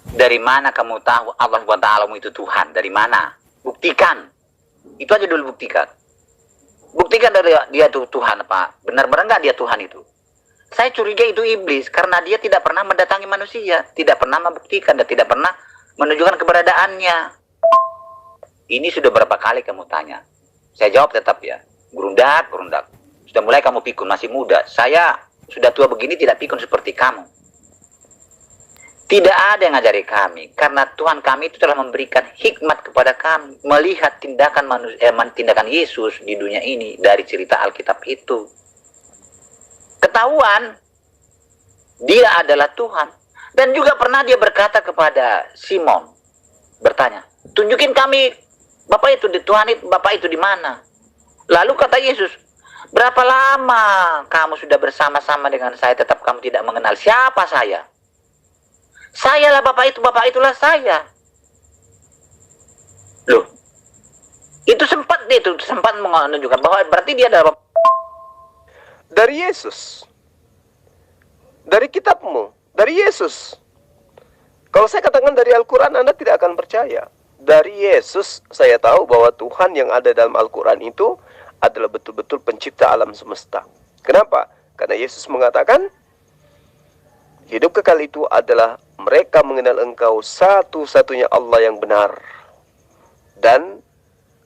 Dari mana kamu tahu Allah SWT itu Tuhan? Dari mana? Buktikan. Itu aja dulu buktikan. Buktikan dari dia itu Tuhan apa? Benar-benar nggak dia Tuhan itu? Saya curiga itu iblis karena dia tidak pernah mendatangi manusia, tidak pernah membuktikan dan tidak pernah menunjukkan keberadaannya. Ini sudah berapa kali kamu tanya? Saya jawab tetap ya, gerundak. Sudah mulai kamu pikun, masih muda. Saya sudah tua begini tidak pikun seperti kamu. Tidak ada yang ngajari kami, karena Tuhan kami itu telah memberikan hikmat kepada kami melihat tindakan tindakan Yesus di dunia ini dari cerita Alkitab itu. Ketahuan dia adalah Tuhan, dan juga pernah dia berkata kepada Simon, bertanya, tunjukin kami Bapak itu di Tuhan itu, Bapak itu di mana? Lalu kata Yesus, berapa lama kamu sudah bersama-sama dengan saya tetap kamu tidak mengenal siapa saya? Sayalah Bapak itulah saya. Loh, itu sempat menunjukkan bahwa berarti dia adalah dari Yesus, dari kitabmu, dari Yesus. Kalau saya katakan dari Al-Quran, Anda tidak akan percaya. Dari Yesus, saya tahu bahwa Tuhan yang ada dalam Al-Quran itu adalah betul-betul pencipta alam semesta. Kenapa? Karena Yesus mengatakan, hidup kekal itu adalah mereka mengenal engkau satu-satunya Allah yang benar, dan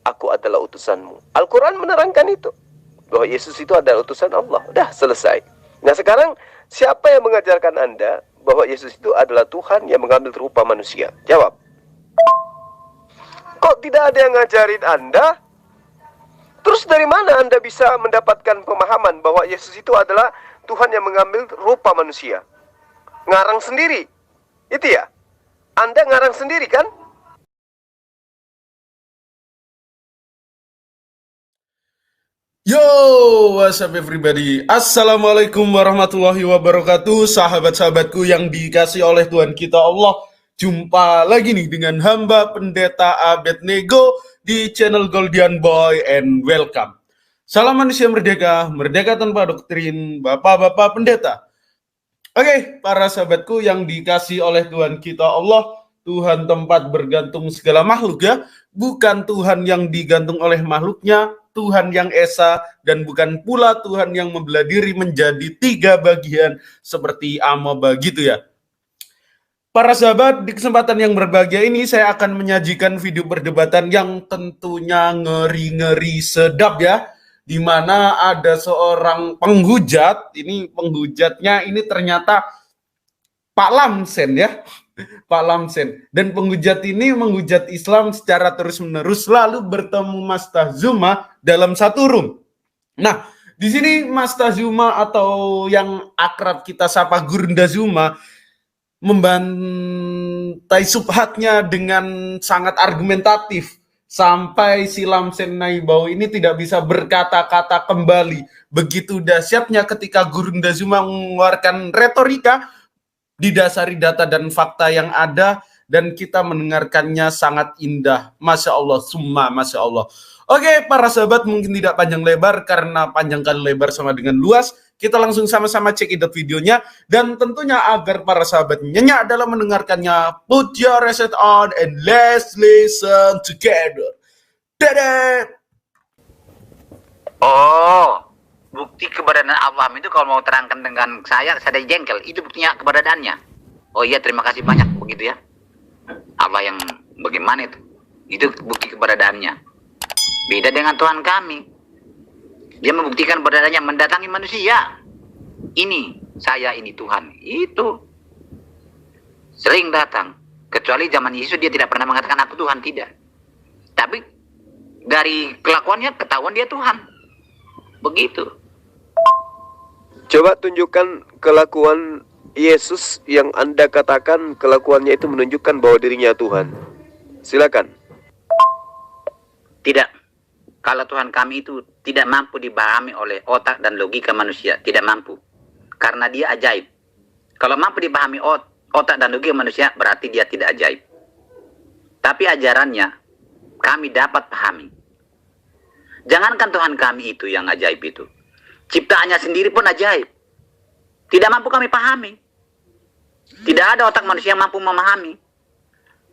aku adalah utusanmu. Al-Quran menerangkan itu, bahwa Yesus itu adalah utusan Allah. Udah selesai. Nah sekarang, siapa yang mengajarkan Anda bahwa Yesus itu adalah Tuhan yang mengambil rupa manusia? Jawab. Kok tidak ada yang ngajarin Anda? Terus dari mana Anda bisa mendapatkan pemahaman bahwa Yesus itu adalah Tuhan yang mengambil rupa manusia? Ngarang sendiri. Itu ya? Anda ngarang sendiri kan? Yo, what's up everybody? Assalamualaikum warahmatullahi wabarakatuh. Sahabat-sahabatku yang dikasih oleh Tuhan kita Allah. Jumpa lagi nih dengan hamba pendeta Abednego di channel Goldian Boy, and welcome. Salam manusia merdeka, merdeka tanpa doktrin, bapak-bapak pendeta. Oke, para sahabatku yang dikasih oleh Tuhan kita Allah, Tuhan tempat bergantung segala makhluk ya, bukan Tuhan yang digantung oleh makhluknya, Tuhan yang esa, dan bukan pula Tuhan yang membelah diri menjadi 3 bagian seperti amoeba gitu ya. Para sahabat, di kesempatan yang berbahagia ini saya akan menyajikan video perdebatan yang tentunya ngeri-ngeri sedap ya, di mana ada seorang penghujat, ini penghujatnya ini ternyata Pak Lamsen ya, Pak Lamsen. Dan penghujat ini menghujat Islam secara terus-menerus, lalu bertemu Mas Tazuma dalam satu room. Nah, di sini Mas Tazuma atau yang akrab kita sapa Gurunda Zuma membantai subhatnya dengan sangat argumentatif sampai si Lamsen Naibau ini tidak bisa berkata-kata kembali. Begitu dahsyatnya ketika Gurunda Zuma mengeluarkan retorika didasari data dan fakta yang ada, dan kita mendengarkannya sangat indah. Masya Allah, summa Masya Allah. Oke, para sahabat, mungkin tidak panjang lebar karena panjang kali lebar sama dengan luas. Kita langsung sama-sama cek itu videonya, dan tentunya agar para sahabat nyenyak dalam mendengarkannya, put your headset on and let's listen together. Dadah! oh, bukti keberadaan Allah itu kalau mau terangkan dengan saya jengkel. Itu buktinya keberadaannya. Oh iya, terima kasih banyak begitu ya. Allah yang bagaimana itu? Itu bukti keberadaannya. Beda dengan Tuhan kami. Dia membuktikan keberadaannya mendatangi manusia. Ini saya, ini Tuhan. Itu sering datang. Kecuali zaman Yesus dia tidak pernah mengatakan aku Tuhan, tidak. Tapi dari kelakuannya ketahuan dia Tuhan. Begitu. Coba tunjukkan kelakuan Yesus yang Anda katakan kelakuannya itu menunjukkan bahwa dirinya Tuhan. Silakan. Tidak. Kalau Tuhan kami itu tidak mampu dipahami oleh otak dan logika manusia. Tidak mampu. Karena dia ajaib. Kalau mampu dipahami otak dan logika manusia, berarti dia tidak ajaib. Tapi ajarannya, kami dapat pahami. Jangankan Tuhan kami itu yang ajaib itu. Ciptaannya sendiri pun ajaib. Tidak mampu kami pahami. Tidak ada otak manusia yang mampu memahami.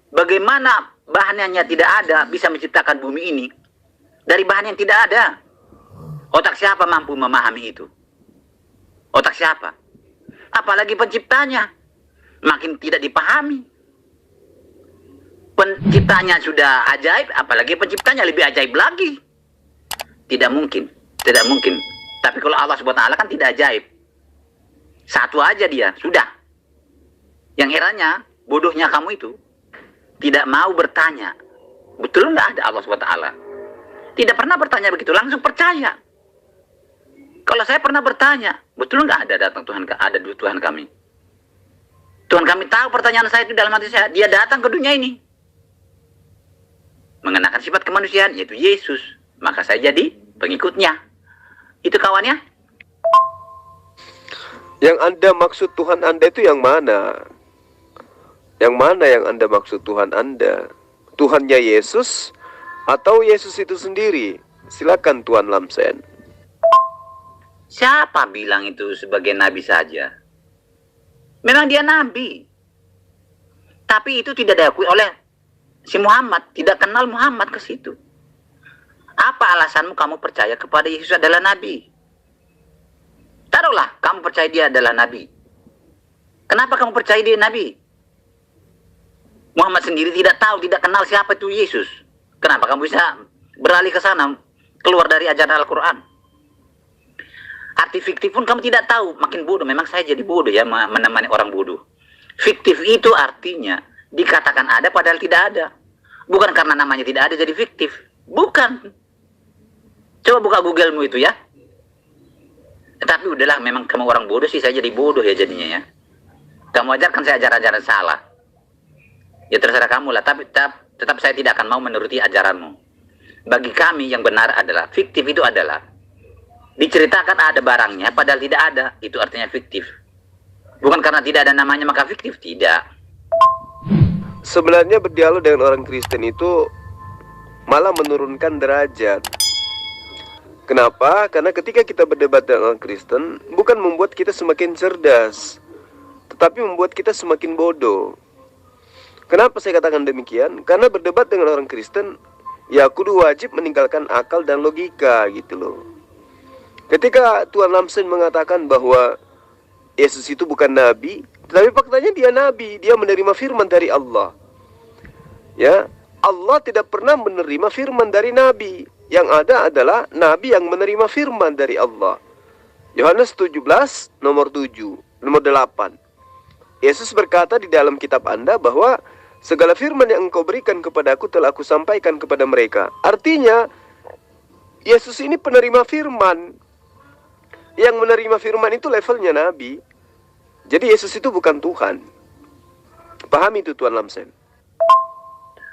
Bagaimana bahannya tidak ada bisa menciptakan bumi ini dari bahan yang tidak ada? Otak siapa mampu memahami itu? Otak siapa? Apalagi penciptanya. Makin tidak dipahami. Penciptanya sudah ajaib, apalagi penciptanya lebih ajaib lagi. Tidak mungkin, tidak mungkin. Tapi kalau Allah Subhanahu wa taala kan tidak ajaib. Satu aja dia, sudah. Yang herannya, bodohnya kamu itu tidak mau bertanya. Betul nggak ada Allah Subhanahu wa taala? Tidak pernah bertanya begitu, langsung percaya. Kalau saya pernah bertanya, betul nggak ada datang Tuhan, ada Tuhan kami? Tuhan kami tahu pertanyaan saya itu dalam hati saya. Dia datang ke dunia ini mengenakan sifat kemanusiaan, yaitu Yesus. Maka saya jadi pengikutnya. Itu kawannya. Yang Anda maksud Tuhan Anda itu yang mana? Yang mana yang Anda maksud Tuhan Anda? Tuhannya Yesus atau Yesus itu sendiri? Silakan Tuan Lamsen. Siapa bilang itu sebagai nabi saja? Memang dia nabi. Tapi itu tidak diakui oleh si Muhammad. Tidak kenal Muhammad ke situ. Apa alasanmu kamu percaya kepada Yesus adalah nabi? Taruhlah kamu percaya dia adalah nabi. Kenapa kamu percaya dia nabi? Muhammad sendiri tidak tahu, tidak kenal siapa itu Yesus. Kenapa kamu bisa beralih ke sana, keluar dari ajaran Al-Quran? Arti fiktif pun kamu tidak tahu, makin bodoh. Memang saya jadi bodoh ya, menemani orang bodoh. Fiktif itu artinya dikatakan ada padahal tidak ada. Bukan karena namanya tidak ada jadi fiktif. Bukan. Coba buka Google-mu itu ya. Tapi udahlah, memang kamu orang bodoh sih, saya jadi bodoh ya jadinya ya. Kamu ajarkan saya ajaran-ajaran salah. Ya terserah kamu lah, tapi tetap saya tidak akan mau menuruti ajaranmu. Bagi kami yang benar adalah, fiktif itu adalah diceritakan ada barangnya padahal tidak ada, itu artinya fiktif. Bukan karena tidak ada namanya maka fiktif, tidak. Sebenarnya berdialog dengan orang Kristen itu malah menurunkan derajat. Kenapa? Karena ketika kita berdebat dengan orang Kristen, bukan membuat kita semakin cerdas, tetapi membuat kita semakin bodoh. Kenapa saya katakan demikian? Karena berdebat dengan orang Kristen, ya kudu wajib meninggalkan akal dan logika gitu loh. Ketika Tuan Lamsen mengatakan bahwa Yesus itu bukan nabi, tetapi faktanya dia nabi, dia menerima firman dari Allah. Ya, Allah tidak pernah menerima firman dari nabi. Yang ada adalah nabi yang menerima firman dari Allah. Yohanes 17 nomor 8. Yesus berkata di dalam kitab Anda bahwa segala firman yang engkau berikan kepadaku telah aku sampaikan kepada mereka. Artinya Yesus ini penerima firman. Yang menerima firman itu levelnya nabi. Jadi Yesus itu bukan Tuhan. Pahami itu Tuan Lamsen.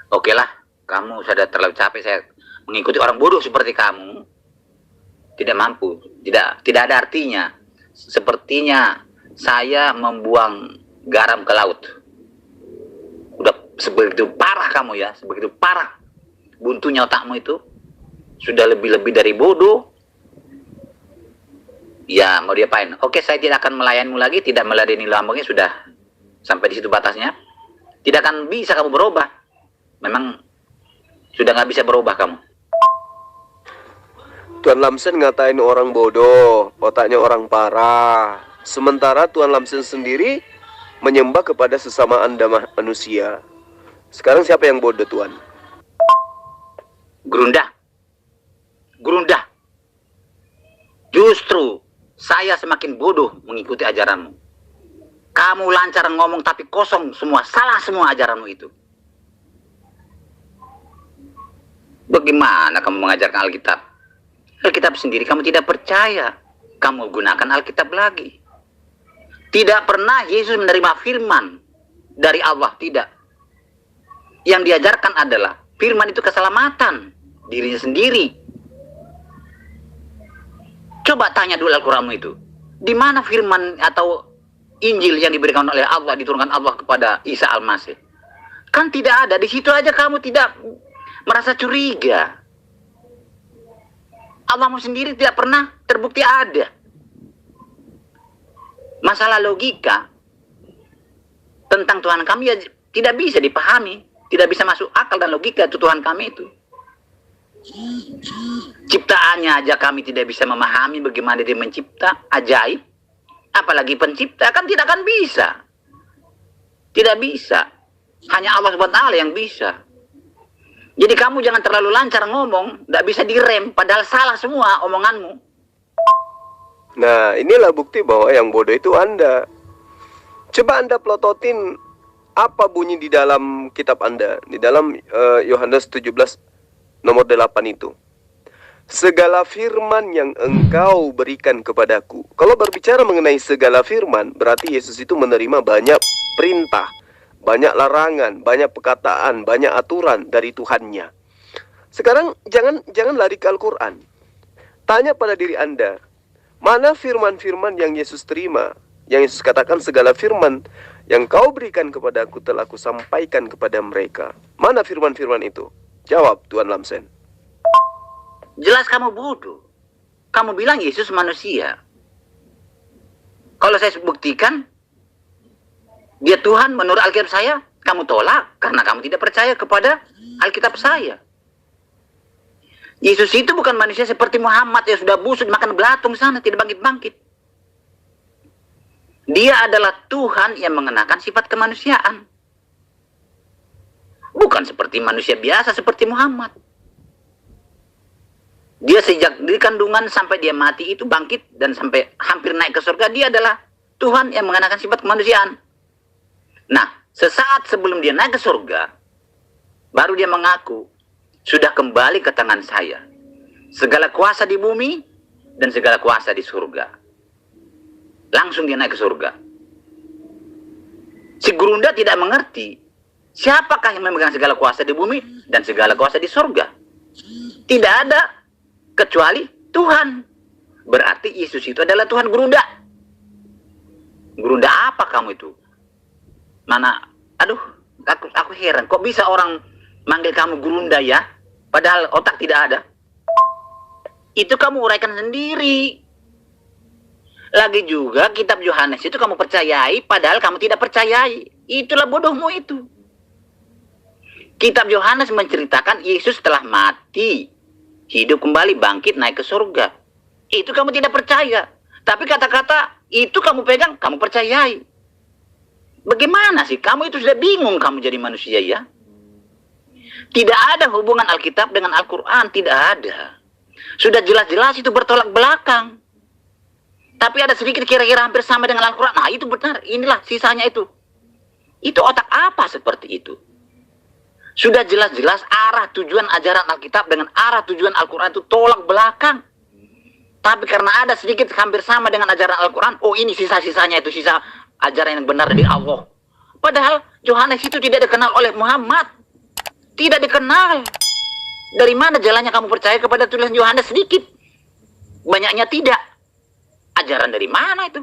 Oke lah, kamu sudah terlalu capek saya mengikuti orang bodoh seperti kamu. Tidak mampu, tidak ada artinya. Sepertinya saya membuang garam ke laut. Udah sebegitu parah kamu ya, sebegitu parah. Buntunya otakmu itu sudah lebih-lebih dari bodoh. Ya, mau diapain? Oke, saya tidak akan melayanmu lagi, tidak meladeni lambungnya, sudah sampai di situ batasnya. Tidak akan bisa kamu berubah. Memang sudah nggak bisa berubah kamu. Tuan Lamsen ngatain orang bodoh, otaknya orang parah. Sementara Tuan Lamsen sendiri menyembah kepada sesama Anda manusia. Sekarang siapa yang bodoh, Tuan? Gerundah. Gerundah. Justru saya semakin bodoh mengikuti ajaranmu. Kamu lancar ngomong tapi kosong semua, salah semua ajaranmu itu. Bagaimana kamu mengajarkan Alkitab? Alkitab sendiri kamu tidak percaya. Kamu gunakan Alkitab lagi. Tidak pernah Yesus menerima firman dari Allah, tidak. Yang diajarkan adalah firman itu keselamatan dirinya sendiri. Coba tanya dulu Al-Quranmu itu. Di mana firman atau Injil yang diberikan oleh Allah, diturunkan Allah kepada Isa Al-Masih? Kan tidak ada. Di situ aja kamu tidak merasa curiga. Allahmu sendiri tidak pernah terbukti ada. Masalah logika tentang Tuhan kami ya tidak bisa dipahami. Tidak bisa masuk akal dan logika itu Tuhan kami itu. Ciptaannya aja kami tidak bisa memahami bagaimana dia mencipta, ajaib. Apalagi pencipta, kan tidak akan bisa. Tidak bisa. Hanya Allah SWT yang bisa. Jadi kamu jangan terlalu lancar ngomong, tidak bisa direm, padahal salah semua omonganmu. Nah, inilah bukti bahwa yang bodoh itu Anda. Coba Anda pelototin apa bunyi di dalam kitab Anda, di dalam Yohanes 17 nomor 8 itu. Segala firman yang engkau berikan kepadaku. Kalau berbicara mengenai segala firman, berarti Yesus itu menerima banyak perintah, banyak larangan, banyak perkataan, banyak aturan dari Tuhannya. Sekarang jangan lari ke Al-Quran. Tanya pada diri Anda, mana firman-firman yang Yesus terima? Yang Yesus katakan, segala firman yang kau berikan kepadaku telah kusampaikan kepada mereka. Mana firman-firman itu? Jawab Tuan Lamsen. Jelas kamu bodoh. Kamu bilang Yesus manusia. Kalau saya buktikan dia Tuhan menurut Alkitab saya, kamu tolak karena kamu tidak percaya kepada Alkitab saya. Yesus itu bukan manusia seperti Muhammad yang sudah busuk makan belatung sana, tidak bangkit-bangkit. Dia adalah Tuhan yang mengenakan sifat kemanusiaan. Bukan seperti manusia biasa seperti Muhammad. Dia sejak di kandungan sampai dia mati itu bangkit dan sampai hampir naik ke surga, dia adalah Tuhan yang mengenakan sifat kemanusiaan. Nah, sesaat sebelum dia naik ke surga, baru dia mengaku, sudah kembali ke tangan saya segala kuasa di bumi dan segala kuasa di surga. Langsung dia naik ke surga. Si Gurunda tidak mengerti siapakah yang memegang segala kuasa di bumi dan segala kuasa di surga. Tidak ada kecuali Tuhan. Berarti Yesus itu adalah Tuhan Gurunda. Gurunda apa kamu itu? Mana? Aduh, aku heran. Kok bisa orang manggil kamu Gurunda ya? Padahal otak tidak ada. Itu kamu uraikan sendiri. Lagi juga kitab Yohanes itu kamu percayai, padahal kamu tidak percayai. Itulah bodohmu itu. Kitab Yohanes menceritakan Yesus telah mati, hidup kembali, bangkit, naik ke surga. Itu kamu tidak percaya. Tapi kata-kata itu kamu pegang, kamu percayai. Bagaimana sih? Kamu itu sudah bingung kamu jadi manusia ya? Tidak ada hubungan Alkitab dengan Al-Quran. Tidak ada. Sudah jelas-jelas itu bertolak belakang. Tapi ada sedikit kira-kira hampir sama dengan Al-Quran. Nah itu benar. Inilah sisanya itu. Itu otak apa seperti itu? Sudah jelas-jelas arah tujuan ajaran Alkitab dengan arah tujuan Al-Quran itu tolak belakang. Tapi karena ada sedikit hampir sama dengan ajaran Al-Quran, oh ini sisa-sisanya itu, sisa ajaran yang benar dari Allah. Padahal Yohanes itu tidak dikenal oleh Muhammad. Tidak dikenal. Dari mana jalannya kamu percaya kepada tulisan Yohanes sedikit? Banyaknya tidak. Ajaran dari mana itu?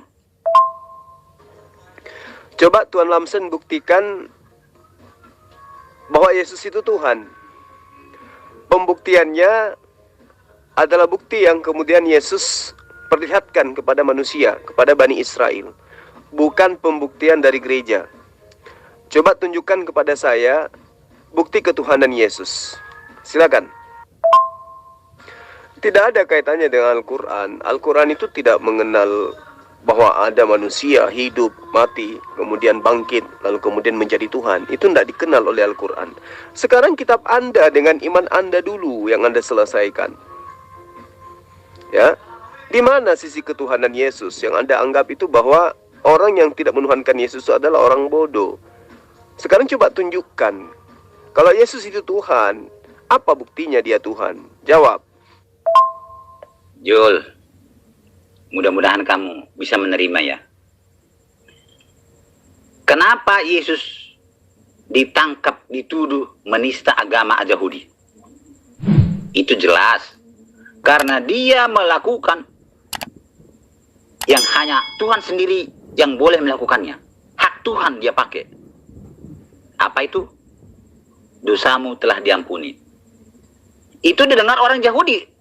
Coba Tuan Lamsen buktikan bahwa Yesus itu Tuhan. Pembuktiannya adalah bukti yang kemudian Yesus perlihatkan kepada manusia, kepada Bani Israel. Bukan pembuktian dari gereja. Coba tunjukkan kepada saya bukti ketuhanan Yesus. Silakan. Tidak ada kaitannya dengan Al-Quran. Al-Quran itu tidak mengenal bahwa ada manusia hidup, mati, kemudian bangkit, lalu kemudian menjadi Tuhan. Itu tidak dikenal oleh Al-Quran. Sekarang kitab Anda dengan iman Anda dulu yang Anda selesaikan. Ya, di mana sisi ketuhanan Yesus yang Anda anggap itu bahwa orang yang tidak menuhankan Yesus adalah orang bodoh? Sekarang coba tunjukkan. Kalau Yesus itu Tuhan, apa buktinya dia Tuhan? Jawab. Jul, mudah-mudahan kamu bisa menerima ya. Kenapa Yesus ditangkap, dituduh menista agama Yahudi? Itu jelas. Karena dia melakukan yang hanya Tuhan sendiri yang boleh melakukannya. Hak Tuhan dia pakai. Apa itu? Dosamu telah diampuni. Itu didengar orang Yahudi.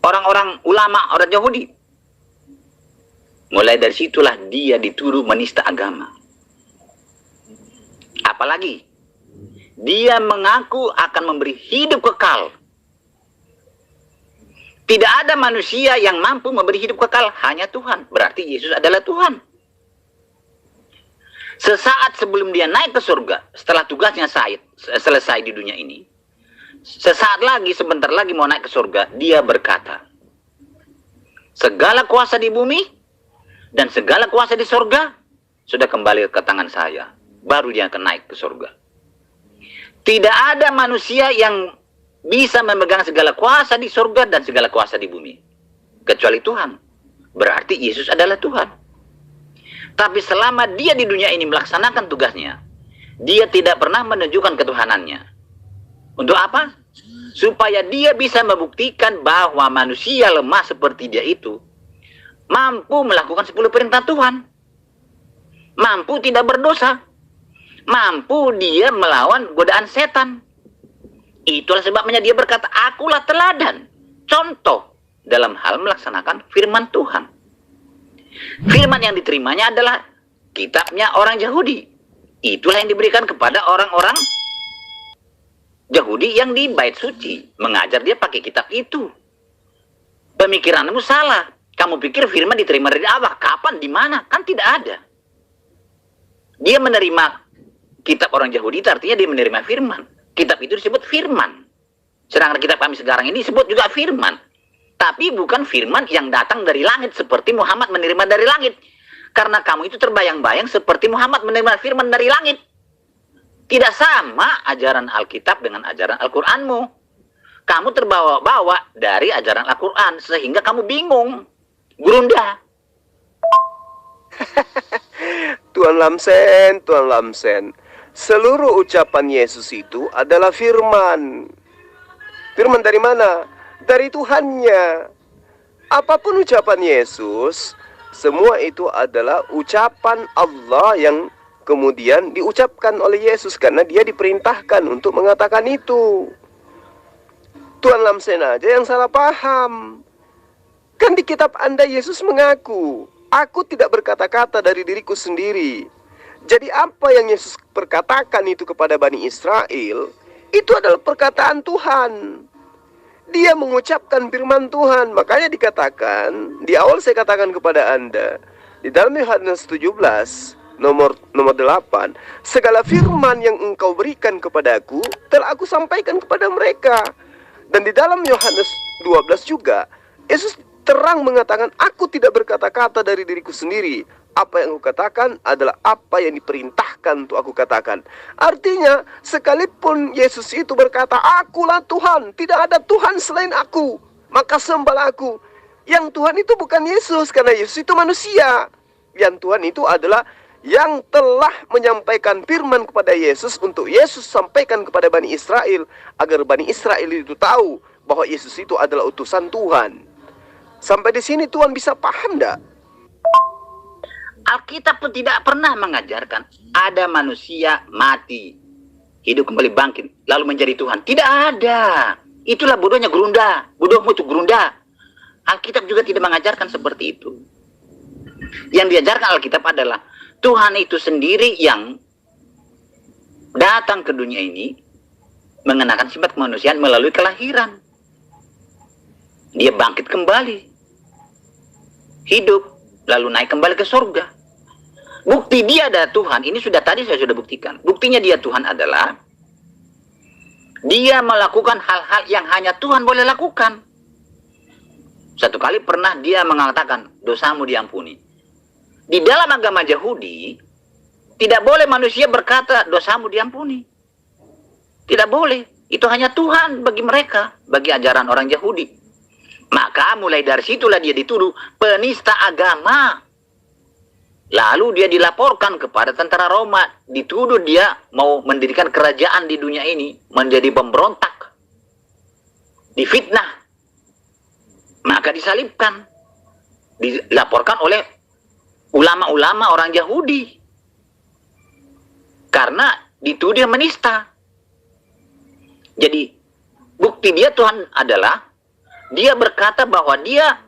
Orang-orang ulama, orang Yahudi. Mulai dari situlah dia dituduh menista agama. Apalagi dia mengaku akan memberi hidup kekal. Tidak ada manusia yang mampu memberi hidup kekal, hanya Tuhan. Berarti Yesus adalah Tuhan. Sesaat sebelum dia naik ke surga, setelah tugasnya selesai di dunia ini, sesaat lagi, sebentar lagi mau naik ke surga, dia berkata, segala kuasa di bumi dan segala kuasa di surga sudah kembali ke tangan saya. Baru dia akan naik ke surga. Tidak ada manusia yang bisa memegang segala kuasa di surga dan segala kuasa di bumi, kecuali Tuhan. Berarti Yesus adalah Tuhan. Tapi selama dia di dunia ini melaksanakan tugasnya, dia tidak pernah menunjukkan ketuhanannya. Untuk apa? Supaya dia bisa membuktikan bahwa manusia lemah seperti dia itu mampu melakukan 10 perintah Tuhan. Mampu tidak berdosa. Mampu dia melawan godaan setan. Itulah sebabnya dia berkata, akulah teladan, contoh dalam hal melaksanakan firman Tuhan. Firman yang diterimanya adalah kitabnya orang Yahudi. Itulah yang diberikan kepada orang-orang Yahudi yang di bait suci. Mengajar dia pakai kitab itu. Pemikiranmu salah. Kamu pikir firman diterima dari Allah. Kapan? Di mana? Kan tidak ada. Dia menerima kitab orang Yahudi, itu artinya dia menerima firman. Kitab itu disebut firman. Sedangkan kitab kami sekarang ini disebut juga firman. Tapi bukan firman yang datang dari langit seperti Muhammad menerima dari langit. Karena kamu itu terbayang-bayang seperti Muhammad menerima firman dari langit. Tidak sama ajaran Alkitab dengan ajaran Al-Quranmu. Kamu terbawa-bawa dari ajaran Al-Quran sehingga kamu bingung, gerunda. Tuan Lamsen. Seluruh ucapan Yesus itu adalah firman. Firman dari mana? Dari Tuhannya. Apapun ucapan Yesus, semua itu adalah ucapan Allah yang kemudian diucapkan oleh Yesus karena dia diperintahkan untuk mengatakan itu. Tuan Lamsen aja yang salah paham. Kan di kitab Anda Yesus mengaku, aku tidak berkata-kata dari diriku sendiri. Jadi apa yang Yesus perkatakan itu kepada Bani Israel, itu adalah perkataan Tuhan. Dia mengucapkan firman Tuhan. Makanya dikatakan, di awal saya katakan kepada Anda, di dalam Yohanes 17, nomor 8, segala firman yang engkau berikan kepadaku, telah aku sampaikan kepada mereka. Dan di dalam Yohanes 12 juga, Yesus terang mengatakan, aku tidak berkata-kata dari diriku sendiri. Apa yang aku katakan adalah apa yang diperintahkan untuk aku katakan. Artinya, sekalipun Yesus itu berkata, akulah Tuhan, tidak ada Tuhan selain aku, maka sembahlah aku. Yang Tuhan itu bukan Yesus, karena Yesus itu manusia. Yang Tuhan itu adalah yang telah menyampaikan firman kepada Yesus untuk Yesus sampaikan kepada Bani Israel, agar Bani Israel itu tahu bahwa Yesus itu adalah utusan Tuhan. Sampai di sini Tuhan bisa paham enggak? Alkitab pun tidak pernah mengajarkan ada manusia mati, hidup kembali bangkit, lalu menjadi Tuhan. Tidak ada. Itulah bodohnya gerunda. Bodohmu itu gerunda. Alkitab juga tidak mengajarkan seperti itu. Yang diajarkan Alkitab adalah Tuhan itu sendiri yang datang ke dunia ini mengenakan sifat kemanusiaan melalui kelahiran. Dia bangkit kembali, hidup, lalu naik kembali ke surga. Bukti dia adalah Tuhan, ini saya sudah buktikan. Buktinya dia Tuhan adalah dia melakukan hal-hal yang hanya Tuhan boleh lakukan. Satu kali pernah dia mengatakan, dosamu diampuni. Di dalam agama Yahudi, tidak boleh manusia berkata, dosamu diampuni. Tidak boleh. Itu hanya Tuhan bagi mereka, bagi ajaran orang Yahudi. Maka mulai dari situlah dia dituduh penista agama. Lalu dia dilaporkan kepada tentara Roma, dituduh dia mau mendirikan kerajaan di dunia ini, menjadi pemberontak, difitnah, maka disalibkan, dilaporkan oleh ulama-ulama orang Yahudi, karena dituduh menista. Jadi bukti dia Tuhan adalah dia berkata bahwa dia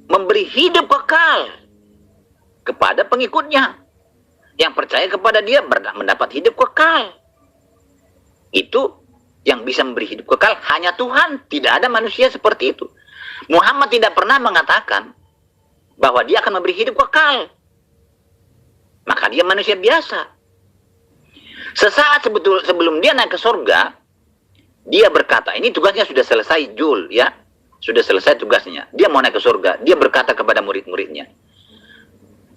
memberi hidup kekal kepada pengikutnya. Yang percaya kepada dia mendapat hidup kekal. Itu yang bisa memberi hidup kekal hanya Tuhan. Tidak ada manusia seperti itu. Muhammad tidak pernah mengatakan bahwa dia akan memberi hidup kekal. Maka dia manusia biasa. Sesaat sebelum dia naik ke surga, dia berkata, ini tugasnya sudah selesai, Jul, ya. Sudah selesai tugasnya. Dia mau naik ke surga. Dia berkata kepada murid-muridnya,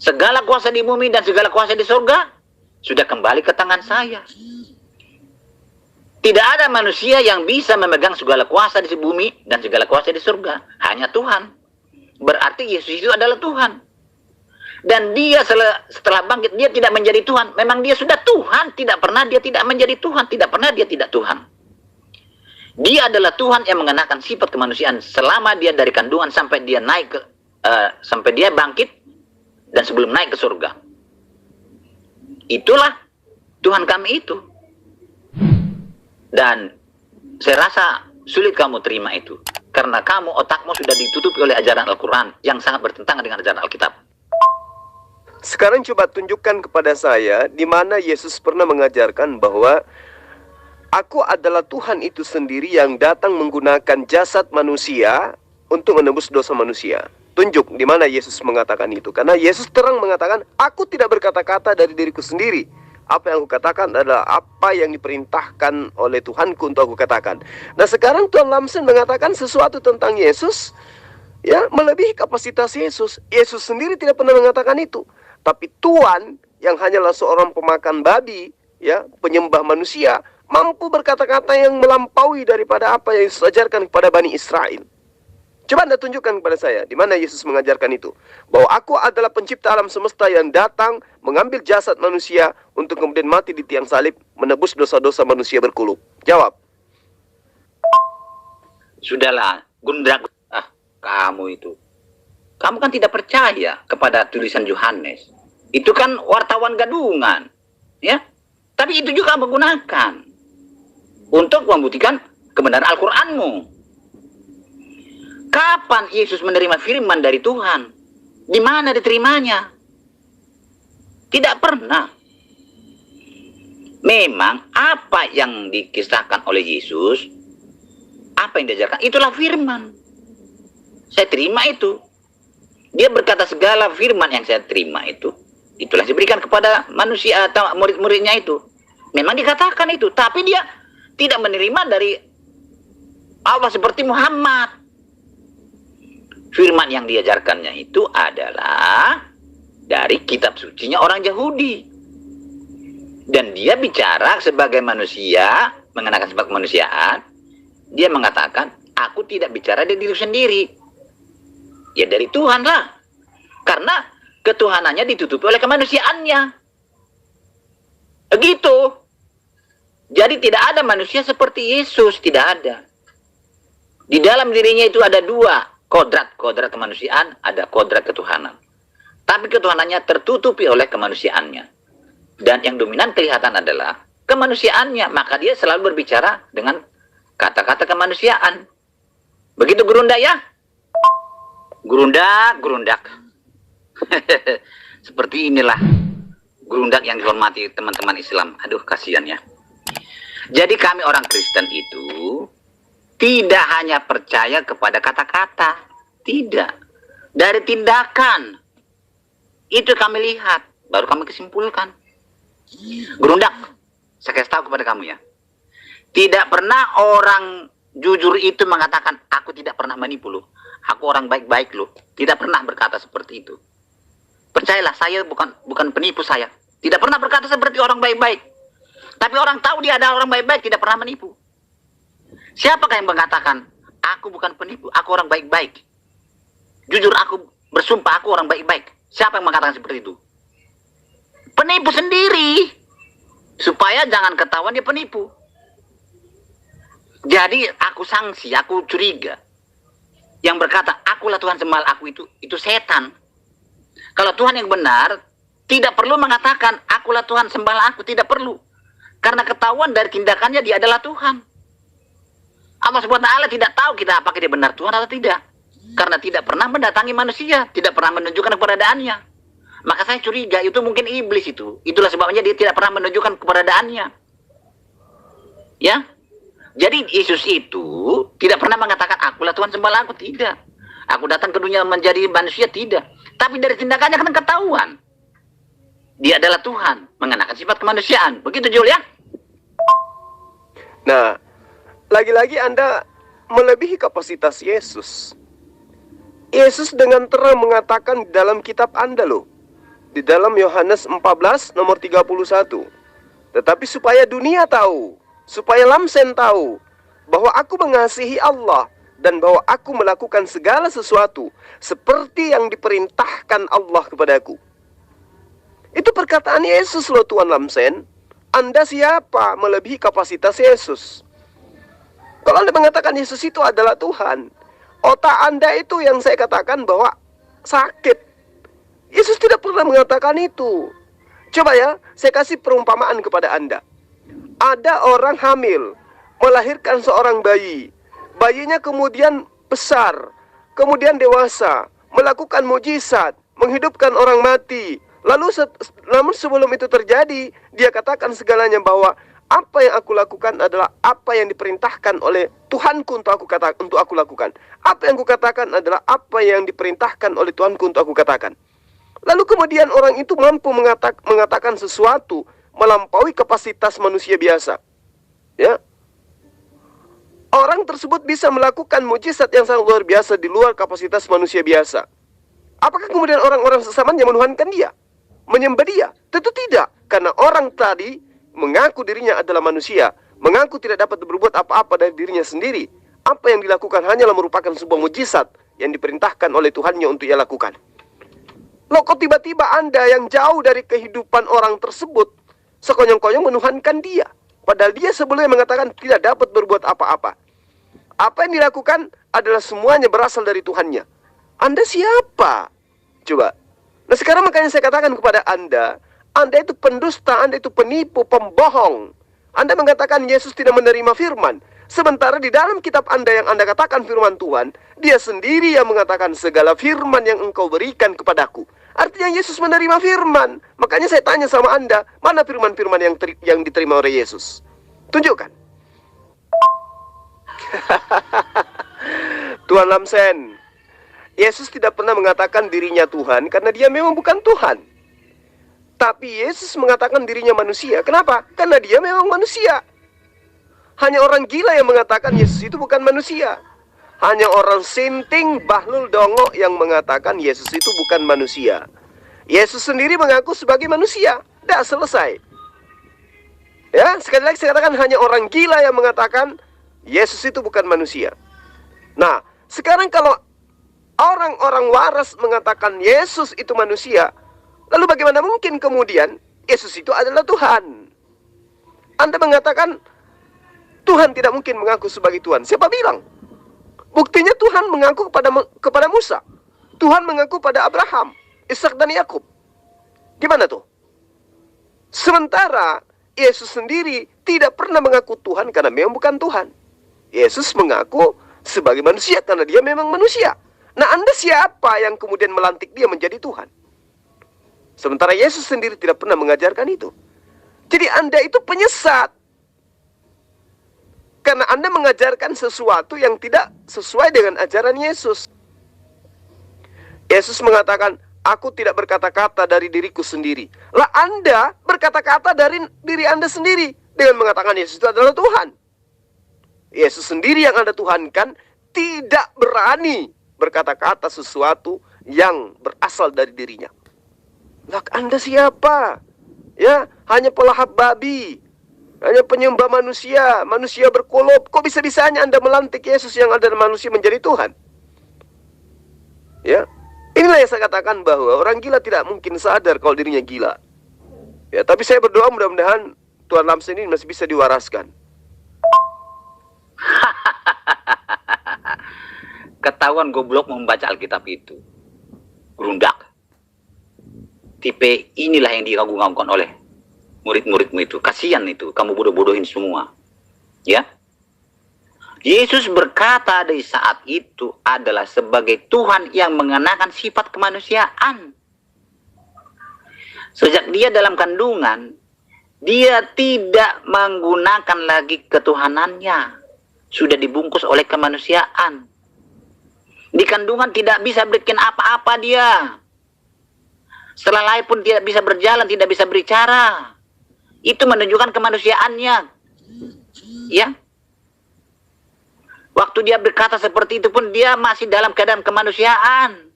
segala kuasa di bumi dan segala kuasa di surga sudah kembali ke tangan saya. Tidak ada manusia yang bisa memegang segala kuasa di bumi dan segala kuasa di surga. Hanya Tuhan. Berarti Yesus itu adalah Tuhan. Dan dia setelah bangkit, dia tidak menjadi Tuhan. Memang dia sudah Tuhan. Tidak pernah dia tidak menjadi Tuhan. Tidak pernah dia tidak Tuhan. Dia adalah Tuhan yang mengenakan sifat kemanusiaan selama dia dari kandungan sampai dia naik ke sampai dia bangkit dan sebelum naik ke surga. Itulah Tuhan kami itu. Dan saya rasa sulit kamu terima itu karena kamu otakmu sudah ditutupi oleh ajaran Al-Qur'an yang sangat bertentangan dengan ajaran Alkitab. Sekarang coba tunjukkan kepada saya di mana Yesus pernah mengajarkan bahwa Aku adalah Tuhan itu sendiri yang datang menggunakan jasad manusia untuk menebus dosa manusia. Tunjuk di mana Yesus mengatakan itu. Karena Yesus terang mengatakan, aku tidak berkata-kata dari diriku sendiri. Apa yang aku katakan adalah apa yang diperintahkan oleh Tuhanku untuk aku katakan. Nah sekarang Tuhan Lamsen mengatakan sesuatu tentang Yesus, ya, melebihi kapasitas Yesus. Yesus sendiri tidak pernah mengatakan itu. Tapi Tuhan yang hanyalah seorang pemakan babi, ya, penyembah manusia, mampu berkata-kata yang melampaui daripada apa yang Yesus ajarkan kepada Bani Israel. Coba Anda tunjukkan kepada saya di mana Yesus mengajarkan itu. Bahwa aku adalah pencipta alam semesta yang datang mengambil jasad manusia untuk kemudian mati di tiang salib, menebus dosa-dosa manusia berkuluk. Jawab. Sudahlah, gundak. Kamu itu. Kamu kan tidak percaya kepada tulisan Yohanes. Itu kan wartawan gadungan. Ya. Tapi itu juga menggunakan untuk membuktikan kebenaran Al-Qur'anmu. Kapan Yesus menerima firman dari Tuhan? Di mana diterimanya? Tidak pernah. Memang apa yang dikisahkan oleh Yesus, apa yang diajarkan, itulah firman. Saya terima itu. Dia berkata segala firman yang saya terima itu, itulah diberikan kepada manusia atau murid-muridnya itu. Memang dikatakan itu, tapi dia tidak menerima dari Allah seperti Muhammad. Firman yang diajarkannya itu adalah dari kitab sucinya orang Yahudi. Dan dia bicara sebagai manusia, mengenakan sifat kemanusiaan. Dia mengatakan, aku tidak bicara dari diri sendiri. Ya dari Tuhan lah. Karena ketuhanannya ditutupi oleh kemanusiaannya. Begitu. Jadi tidak ada manusia seperti Yesus. Tidak ada. Di dalam dirinya itu ada dua. Kodrat kemanusiaan, ada kodrat ketuhanan. Tapi ketuhanannya tertutupi oleh kemanusiaannya. Dan yang dominan kelihatan adalah kemanusiaannya. Maka dia selalu berbicara dengan kata-kata kemanusiaan. Begitu Gerundak ya? Gerundak. Seperti inilah Gerundak yang dihormati teman-teman Islam. Aduh, kasihan ya. Jadi kami orang Kristen itu tidak hanya percaya kepada kata-kata, tidak. Dari tindakan, itu kami lihat, baru kami kesimpulkan. Gerundak, saya kasih tahu kepada kamu ya. Tidak pernah orang jujur itu mengatakan, aku tidak pernah menipu loh. Aku orang baik-baik loh. Tidak pernah berkata seperti itu. Percayalah, saya bukan penipu saya. Tidak pernah berkata seperti orang baik-baik. Tapi orang tahu dia ada orang baik-baik, tidak pernah menipu. Siapakah yang mengatakan, aku bukan penipu, aku orang baik-baik. Jujur aku bersumpah, aku orang baik-baik. Siapa yang mengatakan seperti itu? Penipu sendiri. Supaya jangan ketahuan dia penipu. Jadi aku sanksi, aku curiga. Yang berkata, akulah Tuhan sembah aku itu setan. Kalau Tuhan yang benar, tidak perlu mengatakan, akulah Tuhan sembah aku, tidak perlu. Karena ketahuan dari tindakannya dia adalah Tuhan. Allah SWT tidak tahu kita apakah dia benar Tuhan atau tidak. Karena tidak pernah mendatangi manusia. Tidak pernah menunjukkan keberadaannya. Maka saya curiga itu mungkin iblis itu. Itulah sebabnya dia tidak pernah menunjukkan keberadaannya. Ya. Jadi Yesus itu tidak pernah mengatakan akulah Tuhan sembahlah aku, tidak. Aku datang ke dunia menjadi manusia, tidak. Tapi dari tindakannya kan ketahuan. Dia adalah Tuhan, mengenakan sifat kemanusiaan. Begitu Jul ya? Nah, lagi-lagi Anda melebihi kapasitas Yesus. Yesus dengan terang mengatakan di dalam kitab Anda loh. Di dalam Yohanes 14 nomor 31. Tetapi supaya dunia tahu, supaya Lamsen tahu bahwa aku mengasihi Allah dan bahwa aku melakukan segala sesuatu seperti yang diperintahkan Allah kepadaku. Itu perkataan Yesus loh Tuan Lamsen. Anda siapa melebihi kapasitas Yesus? Kalau Anda mengatakan Yesus itu adalah Tuhan, otak Anda itu yang saya katakan bahwa sakit. Yesus tidak pernah mengatakan itu. Coba ya, saya kasih perumpamaan kepada Anda. Ada orang hamil, melahirkan seorang bayi. Bayinya kemudian besar, kemudian dewasa, melakukan mujizat, menghidupkan orang mati. Namun sebelum itu terjadi, dia katakan segalanya bahwa apa yang aku lakukan adalah apa yang diperintahkan oleh Tuhanku untuk aku lakukan. Apa yang kukatakan adalah apa yang diperintahkan oleh Tuhanku untuk aku katakan. Lalu kemudian orang itu mampu mengatakan sesuatu melampaui kapasitas manusia biasa. Ya. Orang tersebut bisa melakukan mujizat yang sangat luar biasa di luar kapasitas manusia biasa. Apakah kemudian orang-orang sesamanya menuhankan dia? Menyembah dia? Tentu tidak. Karena orang tadi mengaku dirinya adalah manusia, mengaku tidak dapat berbuat apa-apa dari dirinya sendiri. Apa yang dilakukan hanyalah merupakan sebuah mujizat yang diperintahkan oleh Tuhannya untuk ia lakukan. Loh, kok tiba-tiba Anda yang jauh dari kehidupan orang tersebut sekonyong-konyong menuhankan dia? Padahal dia sebelumnya mengatakan tidak dapat berbuat apa-apa. Apa yang dilakukan adalah semuanya berasal dari Tuhannya. Anda siapa? Coba. Nah sekarang makanya saya katakan kepada Anda itu pendusta, Anda itu penipu, pembohong. Anda mengatakan Yesus tidak menerima firman. Sementara di dalam kitab Anda yang Anda katakan firman Tuhan, dia sendiri yang mengatakan segala firman yang engkau berikan kepadaku. Artinya Yesus menerima firman. Makanya saya tanya sama Anda, mana firman-firman yang diterima oleh Yesus? Tunjukkan. Tuan Lamsen, Yesus tidak pernah mengatakan dirinya Tuhan karena dia memang bukan Tuhan. Tapi Yesus mengatakan dirinya manusia. Kenapa? Karena dia memang manusia. Hanya orang gila yang mengatakan Yesus itu bukan manusia. Hanya orang sinting, bahlul, dongo yang mengatakan Yesus itu bukan manusia. Yesus sendiri mengaku sebagai manusia. Dah selesai. Ya, sekali lagi saya katakan hanya orang gila yang mengatakan Yesus itu bukan manusia. Nah, sekarang kalau orang-orang waras mengatakan Yesus itu manusia, lalu bagaimana mungkin kemudian Yesus itu adalah Tuhan? Anda mengatakan Tuhan tidak mungkin mengaku sebagai Tuhan. Siapa bilang? Buktinya Tuhan mengaku kepada Musa. Tuhan mengaku pada Abraham, Ishak dan Yakub. Gimana tuh? Sementara Yesus sendiri tidak pernah mengaku Tuhan karena memang bukan Tuhan. Yesus mengaku sebagai manusia karena dia memang manusia. Nah, Anda siapa yang kemudian melantik dia menjadi Tuhan? Sementara Yesus sendiri tidak pernah mengajarkan itu. Jadi Anda itu penyesat. Karena Anda mengajarkan sesuatu yang tidak sesuai dengan ajaran Yesus. Yesus mengatakan, aku tidak berkata-kata dari diriku sendiri. Lah Anda berkata-kata dari diri Anda sendiri. Dengan mengatakan Yesus itu adalah Tuhan. Yesus sendiri yang Anda tuhankan tidak berani berkata-kata sesuatu yang berasal dari dirinya. Lah Anda siapa? Ya, hanya pelahap babi, hanya penyembah manusia, manusia berkolob. Kok bisa-bisanya Anda melantik Yesus yang adalah manusia menjadi Tuhan? Ya, inilah yang saya katakan bahwa orang gila tidak mungkin sadar kalau dirinya gila. Ya, tapi saya berdoa mudah-mudahan Tuan Lamsen ini masih bisa diwaraskan. Ketahuan goblok membaca Alkitab itu. Gerundak. Tipe inilah yang diragu-ragukan oleh murid-muridmu itu. Kasihan itu, kamu bodoh-bodohin semua. Ya. Yesus berkata di saat itu adalah sebagai Tuhan yang mengenakan sifat kemanusiaan. Sejak dia dalam kandungan, dia tidak menggunakan lagi ketuhanannya. Sudah dibungkus oleh kemanusiaan. Di kandungan tidak bisa bikin apa-apa dia. Setelah lahir pun tidak bisa berjalan, tidak bisa berbicara. Itu menunjukkan kemanusiaannya. Ya. Waktu dia berkata seperti itu pun dia masih dalam keadaan kemanusiaan.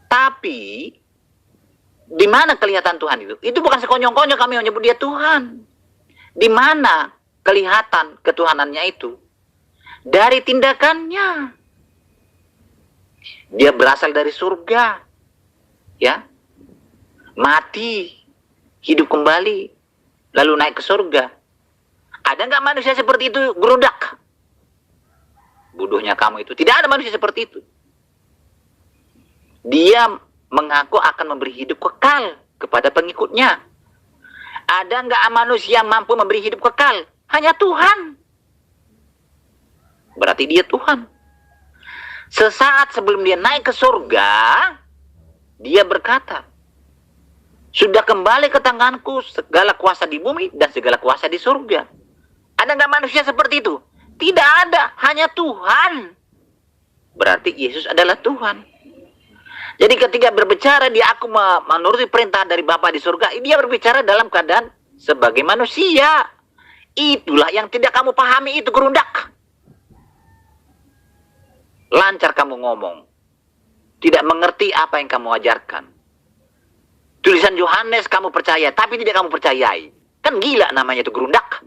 Tapi di mana kelihatan Tuhan itu? Itu bukan sekonyong-konyong kami menyebut dia Tuhan. Di mana kelihatan ketuhanannya itu? Dari tindakannya. Dia berasal dari surga. Ya. Mati, hidup kembali, lalu naik ke surga. Ada nggak manusia seperti itu gerudak? Bodohnya kamu itu. Tidak ada manusia seperti itu. Dia mengaku akan memberi hidup kekal kepada pengikutnya. Ada nggak manusia yang mampu memberi hidup kekal? Hanya Tuhan. Berarti dia Tuhan. Sesaat sebelum dia naik ke surga, dia berkata, sudah kembali ke tanganku segala kuasa di bumi dan segala kuasa di surga. Ada nggak manusia seperti itu? Tidak ada, hanya Tuhan. Berarti Yesus adalah Tuhan. Jadi ketika berbicara dia aku menuruti perintah dari Bapa di surga, dia berbicara dalam keadaan sebagai manusia. Itulah yang tidak kamu pahami itu gerundak. Lancar kamu ngomong. Tidak mengerti apa yang kamu ajarkan. Tulisan Yohanes kamu percaya, tapi tidak kamu percayai. Kan gila namanya itu gerundak.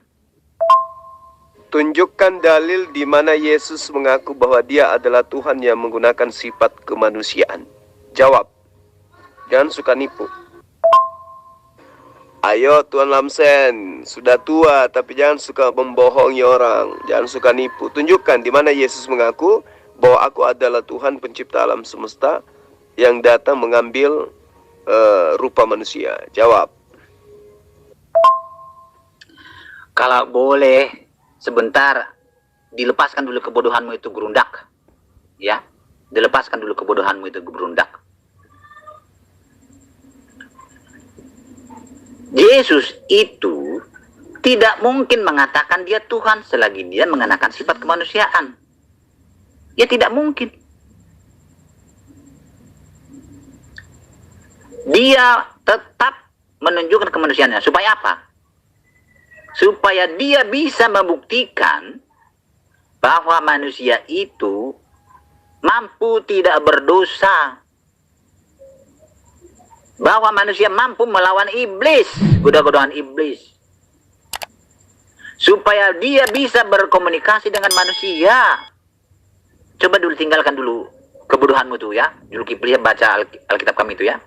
Tunjukkan dalil di mana Yesus mengaku bahwa dia adalah Tuhan yang menggunakan sifat kemanusiaan. Jawab. Jangan suka nipu. Ayo Tuan Lamsen, sudah tua tapi jangan suka membohongi orang. Jangan suka nipu. Tunjukkan di mana Yesus mengaku bahwa aku adalah Tuhan pencipta alam semesta yang datang mengambil rupa manusia. Jawab. Kalau boleh sebentar dilepaskan dulu kebodohanmu itu gerundak. Ya, dilepaskan dulu kebodohanmu itu gerundak. Yesus itu tidak mungkin mengatakan dia Tuhan selagi dia mengenakan sifat kemanusiaan. Ya tidak mungkin. Dia tetap menunjukkan kemanusiaannya. Supaya apa? Supaya dia bisa membuktikan bahwa manusia itu mampu tidak berdosa. Bahwa manusia mampu melawan iblis, goda-godaan iblis. Supaya dia bisa berkomunikasi dengan manusia. Coba dulu tinggalkan dulu kebodohanmu tuh ya. Dulu Kipli baca Alkitab kami itu ya.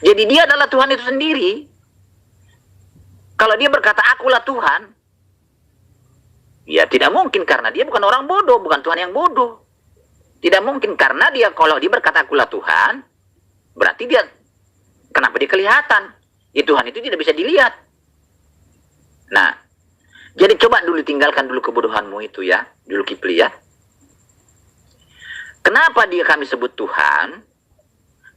Jadi dia adalah Tuhan itu sendiri. Kalau dia berkata akulah Tuhan, ya tidak mungkin karena dia bukan orang bodoh, bukan Tuhan yang bodoh. Tidak mungkin karena dia kalau dia berkata akulah Tuhan, berarti dia, kenapa dia kelihatan? Ya Tuhan itu tidak bisa dilihat. Nah, jadi coba dulu tinggalkan dulu kebodohanmu itu ya, dulu Kipli ya. Kenapa dia kami sebut Tuhan?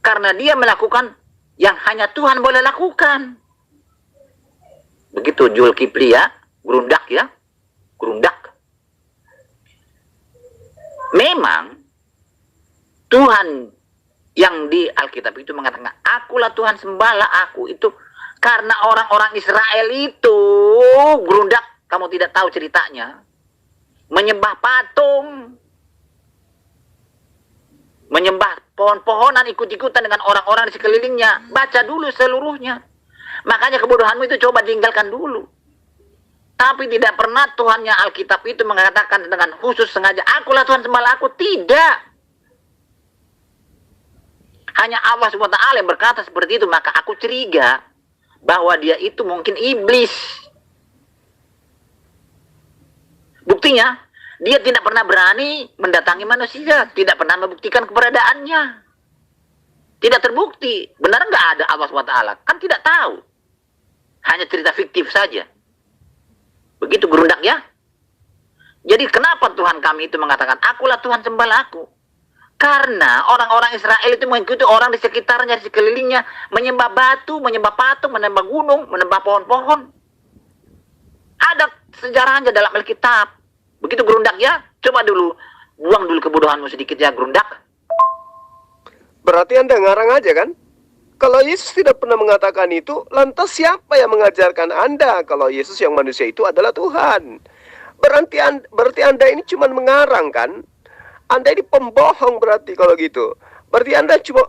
Karena dia melakukan yang hanya Tuhan boleh lakukan. Begitu Jul Kipli ya, gerundak ya, gerundak. Memang Tuhan yang di Alkitab itu mengatakan, akulah Tuhan sembahlah aku. Itu karena orang-orang Israel itu, gerundak, kamu tidak tahu ceritanya. Menyembah patung. Menyembah pohon-pohonan ikut-ikutan dengan orang-orang di sekelilingnya. Baca dulu seluruhnya. Makanya kebodohanmu itu coba tinggalkan dulu. Tapi tidak pernah Tuhannya Alkitab itu mengatakan dengan khusus sengaja, akulah Tuhan sembahlah aku. Tidak. Hanya Allah SWT yang berkata seperti itu. Maka aku curiga bahwa dia itu mungkin iblis. Buktinya, dia tidak pernah berani mendatangi manusia. Tidak pernah membuktikan keberadaannya. Tidak terbukti. Benar nggak ada Allah SWT? Kan tidak tahu. Hanya cerita fiktif saja. Begitu gerundak ya. Jadi kenapa Tuhan kami itu mengatakan, akulah Tuhan sembahlah aku? Karena orang-orang Israel itu mengikuti orang di sekitarnya, di sekelilingnya, menyembah batu, menyembah patung, menyembah gunung, menyembah pohon-pohon. Ada sejarahnya dalam Alkitab. Begitu gerundak ya, coba dulu, buang dulu kebodohanmu sedikit ya gerundak. Berarti Anda ngarang aja kan? Kalau Yesus tidak pernah mengatakan itu, lantas siapa yang mengajarkan Anda kalau Yesus yang manusia itu adalah Tuhan? Berarti Anda ini cuma mengarang kan? Anda ini pembohong berarti kalau gitu. Berarti Anda cuma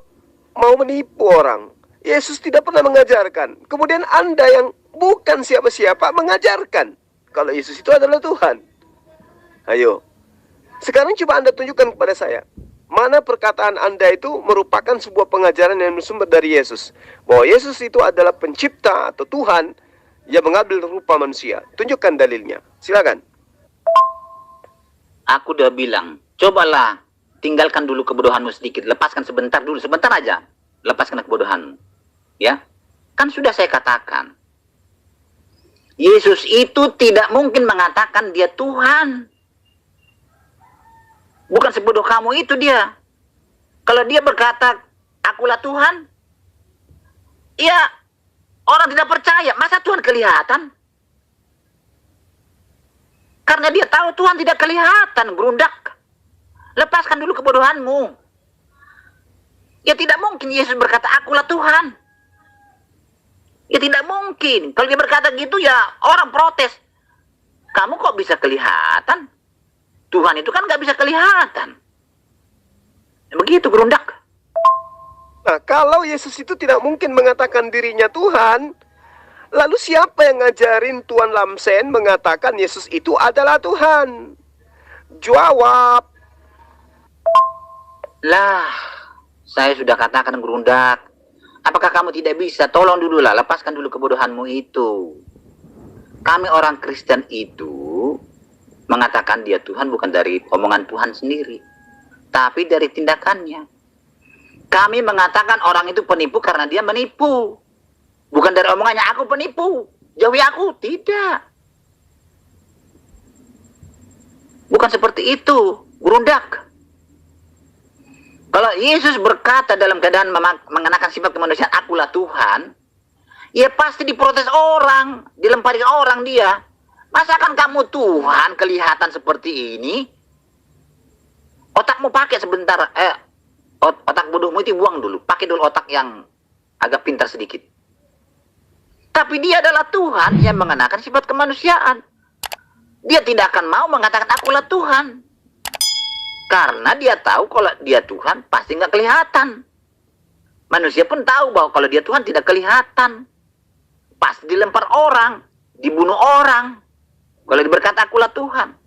mau menipu orang. Yesus tidak pernah mengajarkan. Kemudian Anda yang bukan siapa-siapa mengajarkan kalau Yesus itu adalah Tuhan. Ayo. Sekarang coba Anda tunjukkan kepada saya. Mana perkataan Anda itu merupakan sebuah pengajaran yang bersumber dari Yesus. Bahwa Yesus itu adalah pencipta atau Tuhan yang mengambil rupa manusia. Tunjukkan dalilnya. Silakan. Aku udah bilang, cobalah tinggalkan dulu kebodohanmu sedikit, lepaskan sebentar dulu, sebentar aja, lepaskan kebodohanmu. Ya, kan sudah saya katakan, Yesus itu tidak mungkin mengatakan dia Tuhan. Bukan sebodoh kamu itu dia. Kalau dia berkata, akulah Tuhan, ya orang tidak percaya. Masa Tuhan kelihatan? Karena dia tahu Tuhan tidak kelihatan, gerundak. Lepaskan dulu kebodohanmu. Ya tidak mungkin Yesus berkata, akulah Tuhan. Ya tidak mungkin. Kalau dia berkata gitu ya orang protes. Kamu kok bisa kelihatan? Tuhan itu kan nggak bisa kelihatan. Begitu gerundak. Nah, kalau Yesus itu tidak mungkin mengatakan dirinya Tuhan, lalu siapa yang ngajarin Tuan Lamsen mengatakan Yesus itu adalah Tuhan? Jawab. Lah, saya sudah katakan gerundak. Apakah kamu tidak bisa? Tolong dulu lah, lepaskan dulu kebodohanmu itu. Kami orang Kristen itu mengatakan dia Tuhan bukan dari omongan Tuhan sendiri, tapi dari tindakannya. Kami mengatakan orang itu penipu karena dia menipu. Bukan dari omongannya, aku penipu, jauhi aku. Tidak. Bukan seperti itu, gerundak. Kalau Yesus berkata dalam keadaan mengenakan sifat kemanusiaan, akulah Tuhan, ya pasti diprotes orang, dilempari orang dia. Masakan kamu Tuhan kelihatan seperti ini? Otakmu pakai sebentar, otak bodohmu itu buang dulu. Pakai dulu otak yang agak pintar sedikit. Tapi dia adalah Tuhan yang mengenakan sifat kemanusiaan. Dia tidak akan mau mengatakan akulah Tuhan. Karena dia tahu kalau dia Tuhan pasti nggak kelihatan. Manusia pun tahu bahwa kalau dia Tuhan tidak kelihatan. Pasti dilempar orang, dibunuh orang. Kalau dia berkata akulah Tuhan.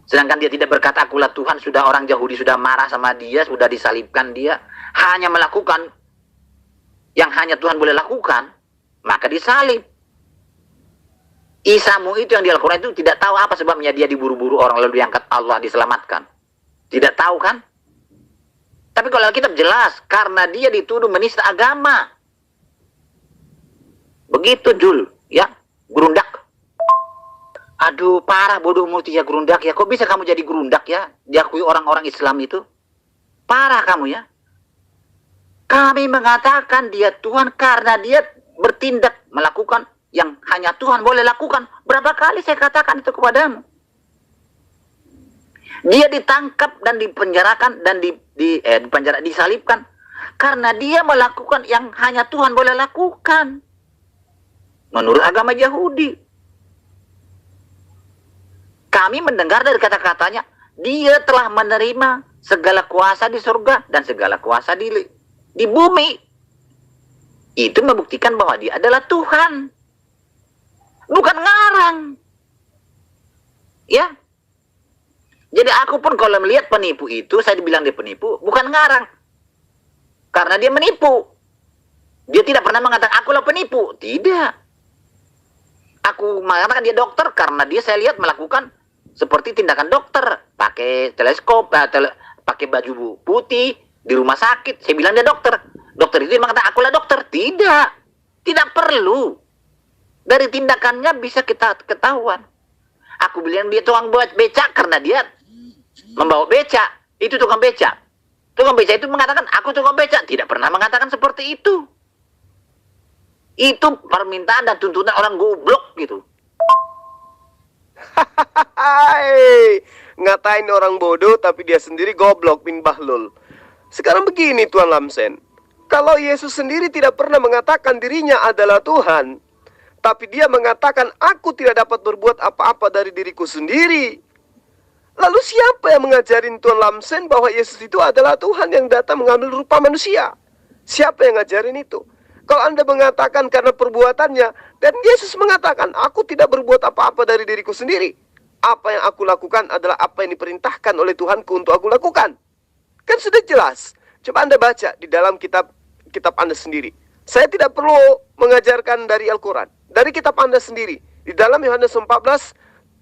Sedangkan dia tidak berkata akulah Tuhan, sudah orang Yahudi sudah marah sama dia, sudah disalibkan dia. Hanya melakukan yang hanya Tuhan boleh lakukan, maka disalib. Isamu itu yang di Al-Quran itu tidak tahu apa sebabnya dia diburu-buru orang lalu diangkat Allah, diselamatkan. Tidak tahu kan? Tapi kalau Alkitab jelas, karena dia dituduh menista agama. Begitu Jul, ya, gerundak. Aduh, parah bodohmu ya gerundak ya. Kok bisa kamu jadi gerundak ya? Diakui orang-orang Islam itu. Parah kamu ya. Kami mengatakan dia Tuhan karena dia bertindak, melakukan yang hanya Tuhan boleh lakukan. Berapa kali saya katakan itu kepadamu. Dia ditangkap dan dipenjarakan dan disalibkan karena dia melakukan yang hanya Tuhan boleh lakukan. Menurut agama Yahudi. Kami mendengar dari kata-katanya, dia telah menerima segala kuasa di surga dan segala kuasa di bumi. Itu membuktikan bahwa dia adalah Tuhan. Bukan ngarang. Ya. Jadi aku pun kalau melihat penipu itu, saya dibilang dia penipu, bukan ngarang. Karena dia menipu. Dia tidak pernah mengatakan, akulah penipu. Tidak. Aku mengatakan dia dokter karena dia saya lihat melakukan seperti tindakan dokter. Pakai teleskop, pakai baju putih, di rumah sakit. Saya bilang dia dokter. Dokter itu mengatakan, akulah dokter. Tidak. Tidak perlu. Dari tindakannya bisa kita ketahuan. Aku bilang dia tukang buat becak karena dia membawa becak. Itu tukang beca. Tukang beca itu mengatakan, aku tukang beca. Tidak pernah mengatakan seperti itu. Itu permintaan dan tuntutan orang goblok gitu. Hai, ngatain orang bodoh tapi dia sendiri goblok bin Bahlul. Sekarang begini Tuan Lamsen, kalau Yesus sendiri tidak pernah mengatakan dirinya adalah Tuhan, tapi dia mengatakan aku tidak dapat berbuat apa-apa dari diriku sendiri, lalu siapa yang mengajarin Tuan Lamsen bahwa Yesus itu adalah Tuhan yang datang mengambil rupa manusia? Siapa yang ngajarin itu? Kalau Anda mengatakan karena perbuatannya, dan Yesus mengatakan, aku tidak berbuat apa-apa dari diriku sendiri. Apa yang aku lakukan adalah apa yang diperintahkan oleh Tuhanku untuk aku lakukan. Kan sudah jelas. Coba Anda baca di dalam kitab Anda sendiri. Saya tidak perlu mengajarkan dari Al-Quran. Dari kitab Anda sendiri. Di dalam Yohanes 14,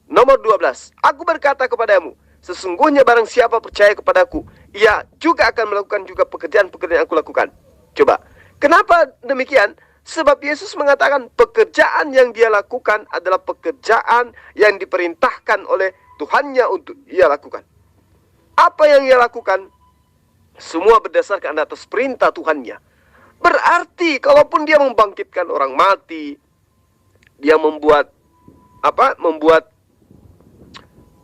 nomor 12. Aku berkata kepadamu, sesungguhnya barang siapa percaya kepadaku, ia juga akan melakukan juga pekerjaan-pekerjaan yang aku lakukan. Coba. Kenapa demikian? Sebab Yesus mengatakan pekerjaan yang dia lakukan adalah pekerjaan yang diperintahkan oleh Tuhannya untuk ia lakukan. Apa yang ia lakukan? Semua berdasarkan atas perintah Tuhannya. Berarti kalaupun dia membangkitkan orang mati, dia membuat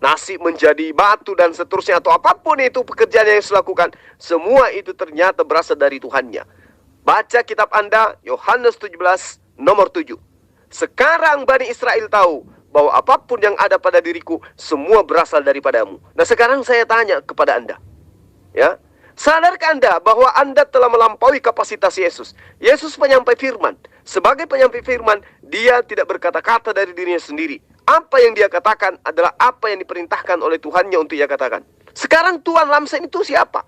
nasi menjadi batu dan seterusnya, atau apapun itu pekerjaan yang Yesus lakukan, semua itu ternyata berasal dari Tuhannya. Baca kitab Anda, Yohanes 17, nomor 7. Sekarang Bani Israel tahu bahwa apapun yang ada pada diriku, semua berasal daripadamu. Nah sekarang saya tanya kepada Anda. Ya, sadarkah Anda bahwa Anda telah melampaui kapasitas Yesus? Yesus penyampai firman. Sebagai penyampai firman, dia tidak berkata-kata dari dirinya sendiri. Apa yang dia katakan adalah apa yang diperintahkan oleh Tuhannya untuk dia katakan. Sekarang Tuan Lamsen itu siapa?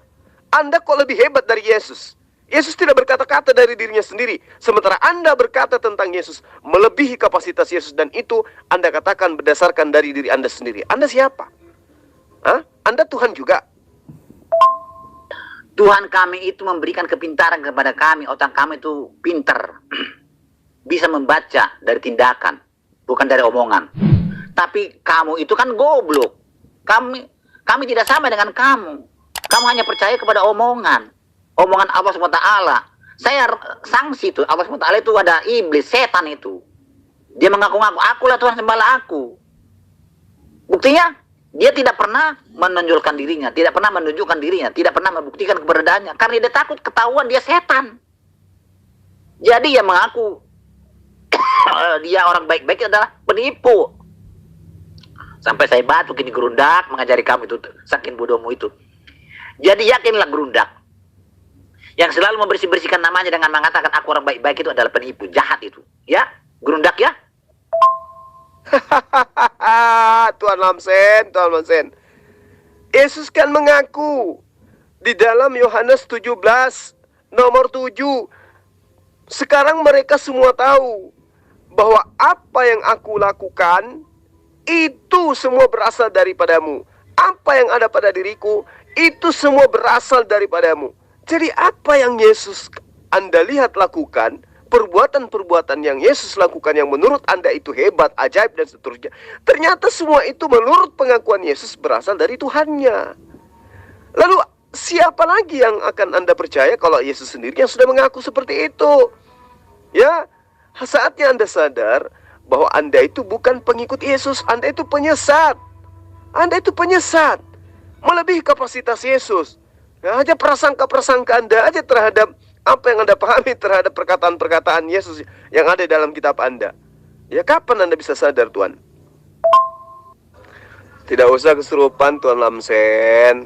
Anda kok lebih hebat dari Yesus? Yesus tidak berkata-kata dari dirinya sendiri. Sementara Anda berkata tentang Yesus melebihi kapasitas Yesus. Dan itu Anda katakan berdasarkan dari diri Anda sendiri. Anda siapa? Hah? Anda Tuhan juga? Tuhan kami itu memberikan kepintaran kepada kami. Otak kami itu pintar. Bisa membaca dari tindakan. Bukan dari omongan. Tapi kamu itu kan goblok. Kami tidak sama dengan kamu. Kamu hanya percaya kepada omongan. Omongan Allah SWT. Saya sanksi itu. Allah SWT itu ada iblis, setan itu. Dia mengaku-ngaku, akulah Tuhan sembahlah aku. Buktinya, dia tidak pernah menonjolkan dirinya, tidak pernah menunjukkan dirinya, tidak pernah membuktikan keberadaannya. Karena dia takut ketahuan dia setan. Jadi yang mengaku dia orang baik-baik adalah penipu. Sampai saya batuk ini gerundak mengajari kamu itu, saking bodohmu itu. Jadi yakinlah gerundak. Yang selalu membersih-bersihkan namanya dengan mengatakan aku orang baik-baik itu adalah penipu, jahat itu. Ya, gerundak ya. Tuan Lamsen. Yesus kan mengaku di dalam Yohanes 17 nomor 7. Sekarang mereka semua tahu bahwa apa yang aku lakukan itu semua berasal daripadamu. Apa yang ada pada diriku itu semua berasal daripadamu. Jadi apa yang Yesus Anda lihat lakukan, perbuatan-perbuatan yang Yesus lakukan yang menurut Anda itu hebat, ajaib dan seterusnya, ternyata semua itu menurut pengakuan Yesus berasal dari Tuhannya. Lalu siapa lagi yang akan Anda percaya kalau Yesus sendiri yang sudah mengaku seperti itu? Ya, saatnya Anda sadar bahwa Anda itu bukan pengikut Yesus, Anda itu penyesat. Anda itu penyesat, melebihi kapasitas Yesus. Ya, aja prasangka-prasangka Anda aja terhadap apa yang Anda pahami terhadap perkataan-perkataan Yesus yang ada dalam kitab Anda. Ya, kapan Anda bisa sadar, Tuan? Tidak usah kesurupan, Tuan Lamsen.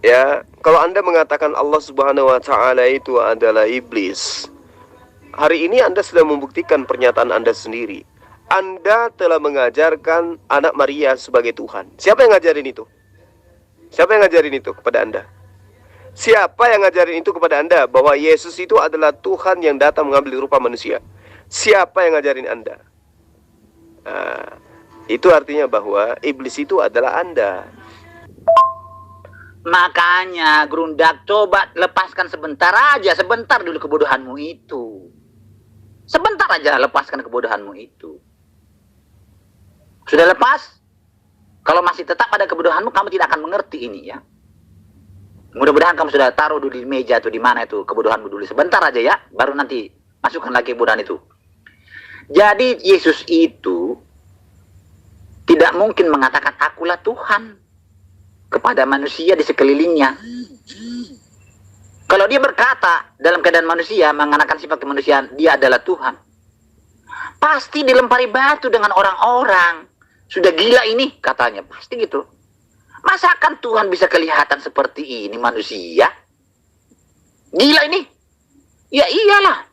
Ya, kalau Anda mengatakan Allah Subhanahu wa Ta'ala itu adalah iblis, hari ini Anda sudah membuktikan pernyataan Anda sendiri. Anda telah mengajarkan anak Maria sebagai Tuhan. Siapa yang ngajarin itu? Siapa yang ngajarin itu kepada Anda? Siapa yang ngajarin itu kepada Anda? Bahwa Yesus itu adalah Tuhan yang datang mengambil rupa manusia. Siapa yang ngajarin Anda? Nah, itu artinya bahwa iblis itu adalah Anda. Makanya gerundak, coba lepaskan sebentar aja. Sebentar dulu kebodohanmu itu. Sebentar aja lepaskan kebodohanmu itu. Sudah lepas? Kalau masih tetap ada kebodohanmu, kamu tidak akan mengerti ini ya. Mudah-mudahan kamu sudah taruh dulu di meja tuh, di mana itu kebodohanmu dulu. Sebentar aja ya, baru nanti masukkan lagi kebodohan itu. Jadi Yesus itu tidak mungkin mengatakan akulah Tuhan kepada manusia di sekelilingnya. Kalau dia berkata dalam keadaan manusia, mengenakan sifat kemanusiaan, dia adalah Tuhan, pasti dilempari batu dengan orang-orang. Sudah gila ini katanya, pasti gitu. Masakan Tuhan bisa kelihatan seperti ini manusia? Gila ini. Ya iyalah.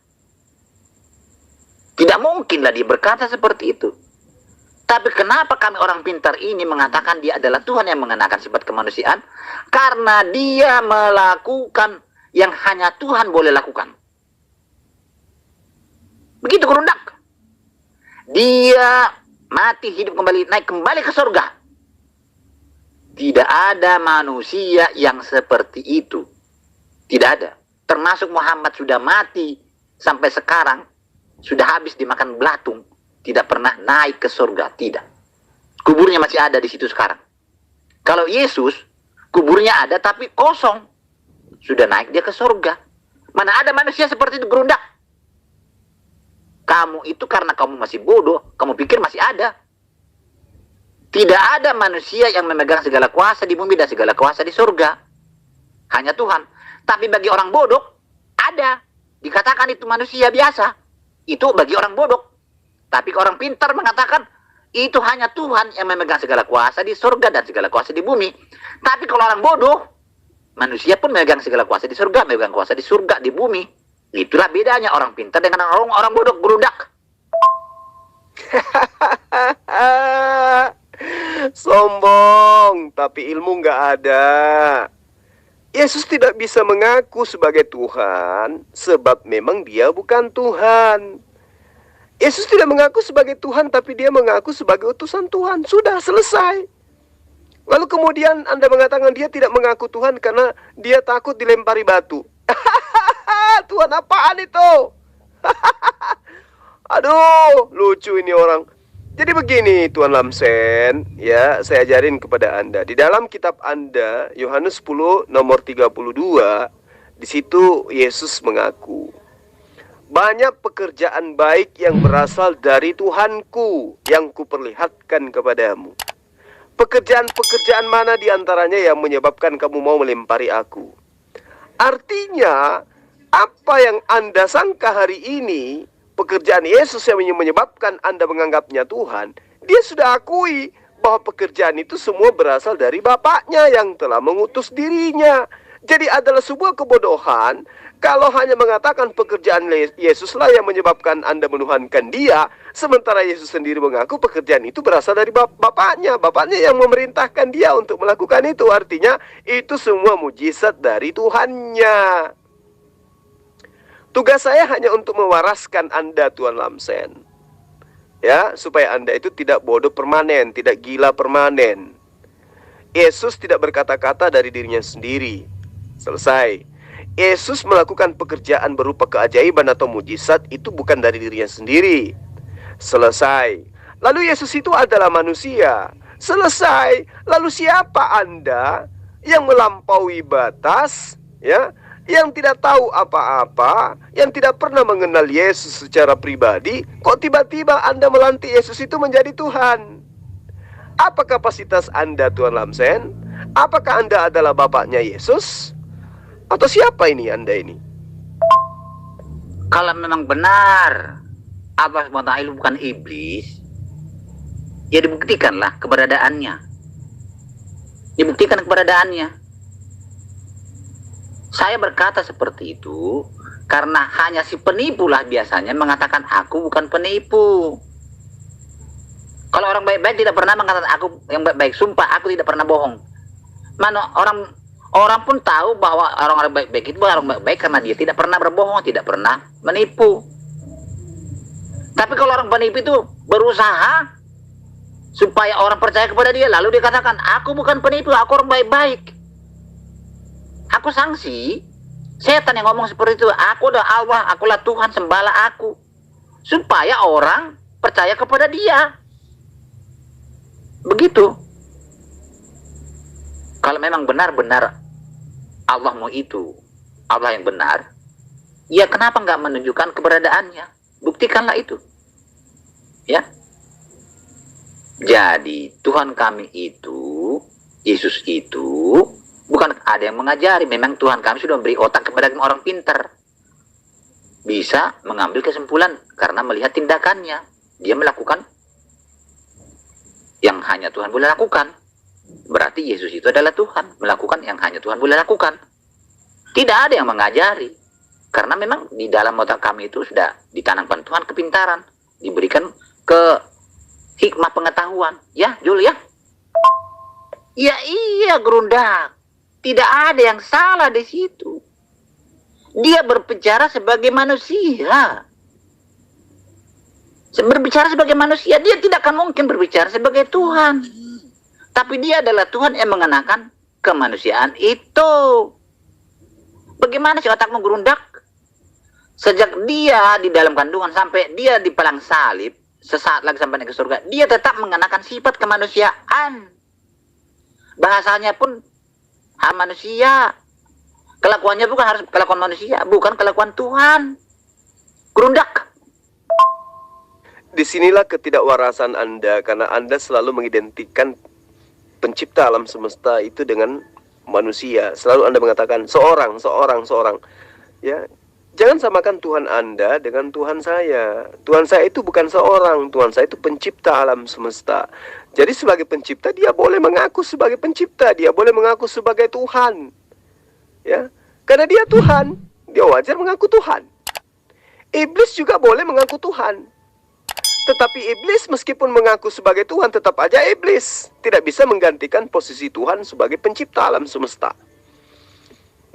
Tidak mungkinlah dia berkata seperti itu. Tapi kenapa kami orang pintar ini mengatakan dia adalah Tuhan yang mengenakan sifat kemanusiaan? Karena dia melakukan yang hanya Tuhan boleh lakukan. Begitu gerundak. Dia mati, hidup kembali, naik kembali ke surga. Tidak ada manusia yang seperti itu. Tidak ada. Termasuk Muhammad sudah mati sampai sekarang, sudah habis dimakan belatung, tidak pernah naik ke surga, tidak. Kuburnya masih ada di situ sekarang. Kalau Yesus, kuburnya ada tapi kosong. Sudah naik dia ke surga. Mana ada manusia seperti itu gerundak. Kamu itu karena kamu masih bodoh, kamu pikir masih ada. Tidak ada manusia yang memegang segala kuasa di bumi dan segala kuasa di surga. Hanya Tuhan. Tapi bagi orang bodoh, ada. Dikatakan itu manusia biasa. Itu bagi orang bodoh. Tapi orang pintar mengatakan, itu hanya Tuhan yang memegang segala kuasa di surga dan segala kuasa di bumi. Tapi kalau orang bodoh, manusia pun memegang segala kuasa di surga, memegang kuasa di surga, di bumi. Itulah bedanya orang pintar dengan orang bodoh gerundak. Sombong, tapi ilmu nggak ada. Yesus tidak bisa mengaku sebagai Tuhan, sebab memang dia bukan Tuhan. Yesus tidak mengaku sebagai Tuhan, tapi dia mengaku sebagai utusan Tuhan. Sudah selesai. Lalu kemudian Anda mengatakan dia tidak mengaku Tuhan karena dia takut dilempari batu. Tuhan apaan itu? Aduh, lucu ini orang. Jadi begini Tuan Lamsen, ya, saya ajarin kepada Anda. Di dalam kitab Anda, Yohanes 10 nomor 32, di situ Yesus mengaku, banyak pekerjaan baik yang berasal dari Tuhanku yang kuperlihatkan kepadamu. Pekerjaan-pekerjaan mana di antaranya yang menyebabkan kamu mau melempari aku? Artinya, apa yang Anda sangka hari ini, pekerjaan Yesus yang menyebabkan Anda menganggapnya Tuhan, dia sudah akui bahwa pekerjaan itu semua berasal dari Bapaknya yang telah mengutus dirinya. Jadi adalah sebuah kebodohan kalau hanya mengatakan pekerjaan Yesuslah yang menyebabkan Anda menuhankan dia, sementara Yesus sendiri mengaku pekerjaan itu berasal dari Bapaknya. Bapaknya yang memerintahkan dia untuk melakukan itu. Artinya itu semua mujizat dari Tuhannya. Tugas saya hanya untuk mewaraskan Anda, Tuan Lamsen. Ya, supaya Anda itu tidak bodoh permanen, tidak gila permanen. Yesus tidak berkata-kata dari dirinya sendiri. Selesai. Yesus melakukan pekerjaan berupa keajaiban atau mujizat itu bukan dari dirinya sendiri. Selesai. Lalu Yesus itu adalah manusia. Selesai. Lalu siapa Anda yang melampaui batas, ya? Yang tidak tahu apa-apa, yang tidak pernah mengenal Yesus secara pribadi, kok tiba-tiba Anda melantik Yesus itu menjadi Tuhan? Apa kapasitas Anda, Tuan Lamsen? Apakah Anda adalah bapaknya Yesus? Atau siapa ini Anda ini? Kalau memang benar Allah SWT bukan iblis, ya dibuktikanlah keberadaannya. Dibuktikan keberadaannya. Saya berkata seperti itu karena hanya si penipu lah biasanya mengatakan aku bukan penipu. Kalau orang baik-baik tidak pernah mengatakan aku yang baik-baik. Sumpah aku tidak pernah bohong. Mana orang pun tahu bahwa orang-orang baik-baik itu orang baik-baik karena dia tidak pernah berbohong, tidak pernah menipu. Tapi kalau orang penipu itu berusaha supaya orang percaya kepada dia, lalu dia katakan aku bukan penipu, aku orang baik-baik. Aku sanksi setan yang ngomong seperti itu. Aku adalah Allah, akulah Tuhan, sembahlah aku, supaya orang percaya kepada dia. Begitu. Kalau memang benar-benar Allahmu itu Allah yang benar, ya kenapa nggak menunjukkan keberadaannya? Buktikanlah itu. Ya. Jadi Tuhan kami itu, Yesus itu, bukan ada yang mengajari. Memang Tuhan kami sudah memberi otak kepada orang pintar. Bisa mengambil kesimpulan karena melihat tindakannya. Dia melakukan yang hanya Tuhan boleh lakukan. Berarti Yesus itu adalah Tuhan, melakukan yang hanya Tuhan boleh lakukan. Tidak ada yang mengajari. Karena memang di dalam otak kami itu sudah ditanamkan Tuhan kepintaran. Diberikan ke hikmah pengetahuan. Ya, Jul ya? Ya iya, Gerundak. Tidak ada yang salah di situ. Dia berbicara sebagai manusia. Berbicara sebagai manusia, dia tidak akan mungkin berbicara sebagai Tuhan. Tapi dia adalah Tuhan yang mengenakan kemanusiaan itu. Bagaimana sih otakmu, Gerundak? Sejak dia di dalam kandungan sampai dia di palang salib, sesaat lagi sampai ke surga, dia tetap mengenakan sifat kemanusiaan. Bahasanya pun manusia. Kelakuannya bukan harus kelakuan manusia, bukan kelakuan Tuhan. Gerundak. Disinilah ketidakwarasan Anda, karena Anda selalu mengidentikan pencipta alam semesta itu dengan manusia. Selalu Anda mengatakan seorang. Ya, jangan samakan Tuhan Anda dengan Tuhan saya. Tuhan saya itu bukan seorang, Tuhan saya itu pencipta alam semesta. Jadi sebagai pencipta dia boleh mengaku sebagai pencipta, dia boleh mengaku sebagai Tuhan. Ya, karena dia Tuhan, dia wajar mengaku Tuhan. Iblis juga boleh mengaku Tuhan. Tetapi iblis meskipun mengaku sebagai Tuhan tetap aja iblis, tidak bisa menggantikan posisi Tuhan sebagai pencipta alam semesta.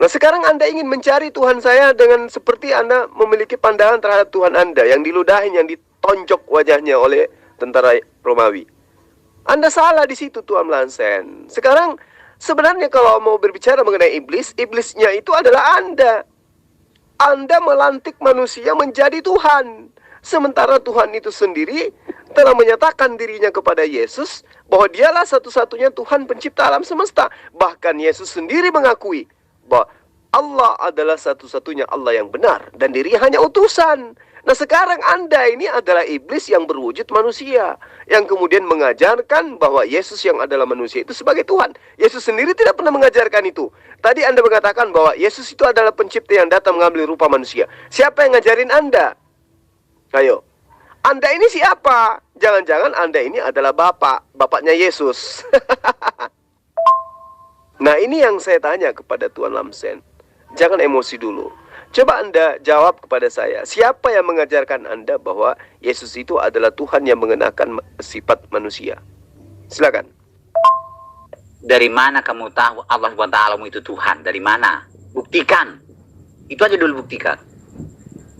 Nah, sekarang Anda ingin mencari Tuhan saya dengan seperti Anda memiliki pandangan terhadap Tuhan Anda yang diludahin, yang ditonjok wajahnya oleh tentara Romawi. Anda salah di situ, Tuan Melansen. Sekarang sebenarnya kalau mau berbicara mengenai iblis, iblisnya itu adalah Anda. Anda melantik manusia menjadi Tuhan. Sementara Tuhan itu sendiri telah menyatakan dirinya kepada Yesus bahwa dialah satu-satunya Tuhan pencipta alam semesta. Bahkan Yesus sendiri mengakui bahwa Allah adalah satu-satunya Allah yang benar dan diri hanya utusan. Nah, sekarang Anda ini adalah iblis yang berwujud manusia, yang kemudian mengajarkan bahwa Yesus yang adalah manusia itu sebagai Tuhan. Yesus sendiri tidak pernah mengajarkan itu. Tadi Anda mengatakan bahwa Yesus itu adalah pencipta yang datang mengambil rupa manusia. Siapa yang ngajarin Anda? Ayo, Anda ini siapa? Jangan-jangan Anda ini adalah bapaknya Yesus. Nah, ini yang saya tanya kepada Tuan Lamsen. Jangan emosi dulu. Coba Anda jawab kepada saya. Siapa yang mengajarkan Anda bahwa Yesus itu adalah Tuhan yang mengenakan sifat manusia? Silakan. Dari mana kamu tahu Allah SWT itu Tuhan? Dari mana? Buktikan. Itu aja dulu buktikan.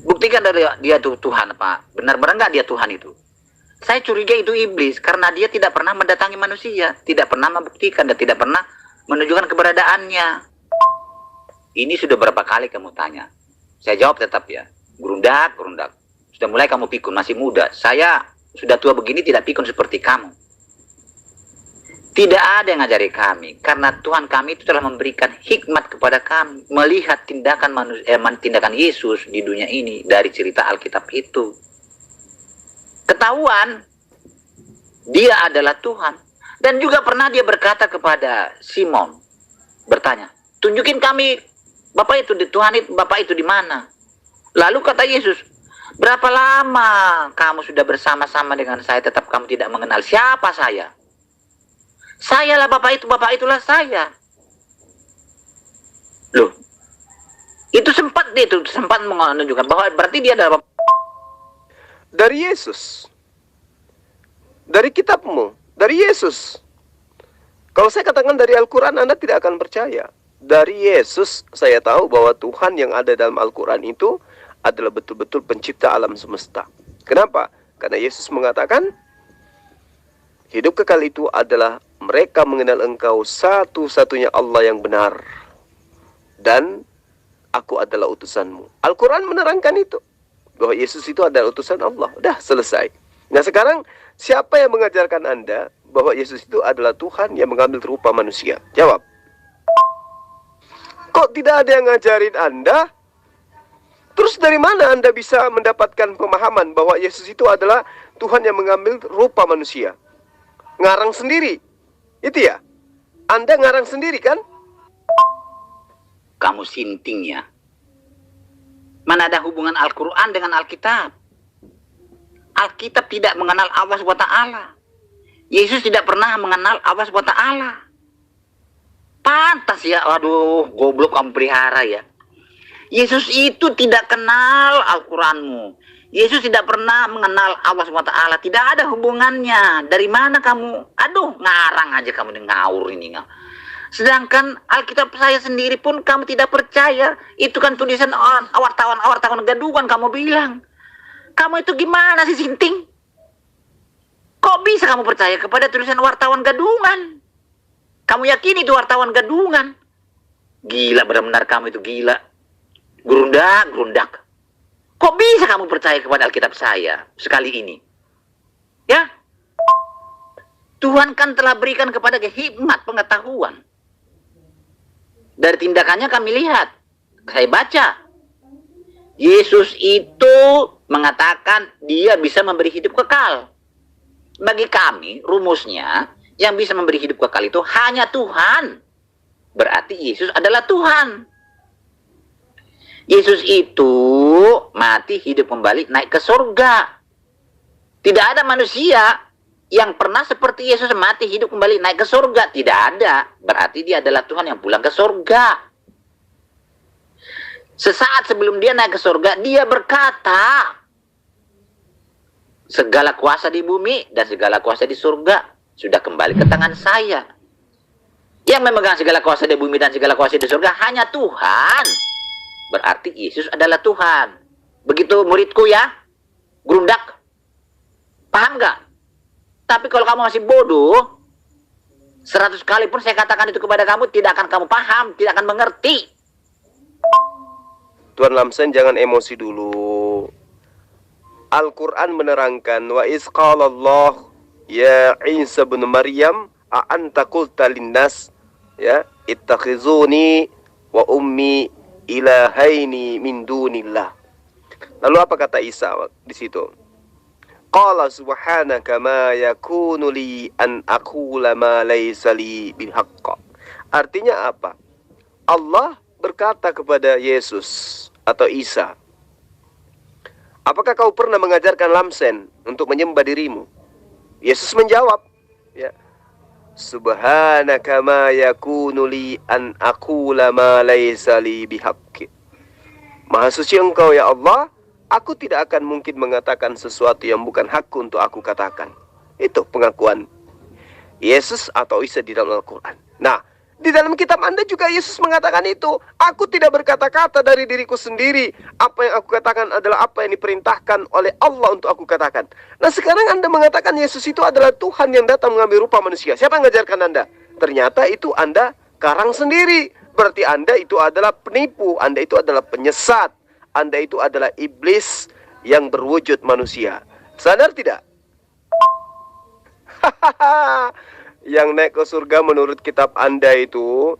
Buktikan dari dia itu Tuhan apa? Benar-benar nggak dia Tuhan itu? Saya curiga itu iblis karena dia tidak pernah mendatangi manusia, tidak pernah membuktikan dan tidak pernah menunjukkan keberadaannya. Ini sudah berapa kali kamu tanya? Saya jawab tetap ya. Gerundak. Sudah mulai kamu pikun, masih muda. Saya sudah tua begini tidak pikun seperti kamu. Tidak ada yang ngajari kami. Karena Tuhan kami itu telah memberikan hikmat kepada kami. Melihat tindakan tindakan Yesus di dunia ini dari cerita Alkitab itu. Ketahuan dia adalah Tuhan. Dan juga pernah dia berkata kepada Simon, bertanya, tunjukin kami Bapak itu di Tuhan itu, Bapak itu di mana? Lalu kata Yesus, berapa lama kamu sudah bersama-sama dengan saya tetap kamu tidak mengenal siapa saya? Sayalah Bapak itu, Bapak itulah saya. Loh, itu sempat menunjukkan bahwa berarti dia adalah Dari Yesus. Dari kitabmu. Dari Yesus. Kalau saya katakan dari Al-Quran, Anda tidak akan percaya. Dari Yesus, saya tahu bahwa Tuhan yang ada dalam Al-Quran itu adalah betul-betul pencipta alam semesta. Kenapa? Karena Yesus mengatakan, hidup kekal itu adalah mereka mengenal engkau satu-satunya Allah yang benar. Dan aku adalah utusanmu. Al-Quran menerangkan itu. Bahwa Yesus itu adalah utusan Allah. Udah selesai. Nah, sekarang siapa yang mengajarkan Anda bahwa Yesus itu adalah Tuhan yang mengambil rupa manusia? Jawab. kok tidak ada yang ngajarin Anda? Terus dari mana Anda bisa mendapatkan pemahaman bahwa Yesus itu adalah Tuhan yang mengambil rupa manusia? Ngarang sendiri. Itu ya? Anda ngarang sendiri kan? Kamu sinting ya. Mana ada hubungan Al-Quran dengan Alkitab? Alkitab tidak mengenal Allah SWT. Yesus tidak pernah mengenal Allah SWT. Pantas ya, waduh, goblok kamu pelihara ya. Yesus itu tidak kenal Al-Quranmu. Yesus tidak pernah mengenal Allah SWT. Tidak ada hubungannya. Dari mana kamu? Aduh, ngarang aja kamu ini, ngawur ini. Sedangkan Alkitab saya sendiri pun kamu tidak percaya. Itu kan tulisan wartawan gaduhan kamu bilang. Kamu itu gimana sih, Sinting? Kok bisa kamu percaya kepada tulisan wartawan gadungan? Kamu yakin itu wartawan gadungan? Gila, benar-benar kamu itu gila. Gerundak. Kok bisa kamu percaya kepada Alkitab saya sekali ini? Ya? Tuhan kan telah berikan kepada hikmat pengetahuan. Dari tindakannya kami lihat. Saya baca. Yesus itu mengatakan dia bisa memberi hidup kekal. Bagi kami, rumusnya, yang bisa memberi hidup kekal itu hanya Tuhan. Berarti Yesus adalah Tuhan. Yesus itu mati, hidup kembali, naik ke surga. Tidak ada manusia yang pernah seperti Yesus mati, hidup kembali, naik ke surga. Tidak ada. Berarti dia adalah Tuhan yang pulang ke surga. Sesaat sebelum dia naik ke surga, dia berkata, segala kuasa di bumi dan segala kuasa di surga sudah kembali ke tangan saya. Yang memegang segala kuasa di bumi dan segala kuasa di surga hanya Tuhan. Berarti Yesus adalah Tuhan. Begitu muridku ya, gerundak. Paham gak? Tapi kalau kamu masih bodoh, 100 kali pun saya katakan itu kepada kamu, tidak akan kamu paham, tidak akan mengerti. Tuan Lamsen, jangan emosi dulu. Al-Quran menerangkan, wa isqalallah ya Isa bin Maryam a anta qulta linnas ya ittakhizuni wa ummi ilahaini min dunillah. Lalu apa kata Isa di situ? Qala subhanaka ma yakunu li an aqula ma laysa li bil haqq. Artinya apa? Allah berkata kepada Yesus atau Isa, apakah kau pernah mengajarkan Lamsen untuk menyembah dirimu? Yesus menjawab, ya, subhanaka ma yakunu li an aqula ma laysa li bihaqqi. Maha suci Engkau ya Allah, aku tidak akan mungkin mengatakan sesuatu yang bukan hakku untuk aku katakan. Itu pengakuan Yesus atau Isa di dalam Al-Quran. Nah, di dalam kitab Anda juga Yesus mengatakan itu. Aku tidak berkata-kata dari diriku sendiri. Apa yang aku katakan adalah apa yang diperintahkan oleh Allah untuk aku katakan. Nah, sekarang Anda mengatakan Yesus itu adalah Tuhan yang datang mengambil rupa manusia. Siapa yang mengajarkan Anda? Ternyata itu Anda karang sendiri. Berarti Anda itu adalah penipu. Anda itu adalah penyesat. Anda itu adalah iblis yang berwujud manusia. Sadar tidak? Yang naik ke surga menurut kitab Anda itu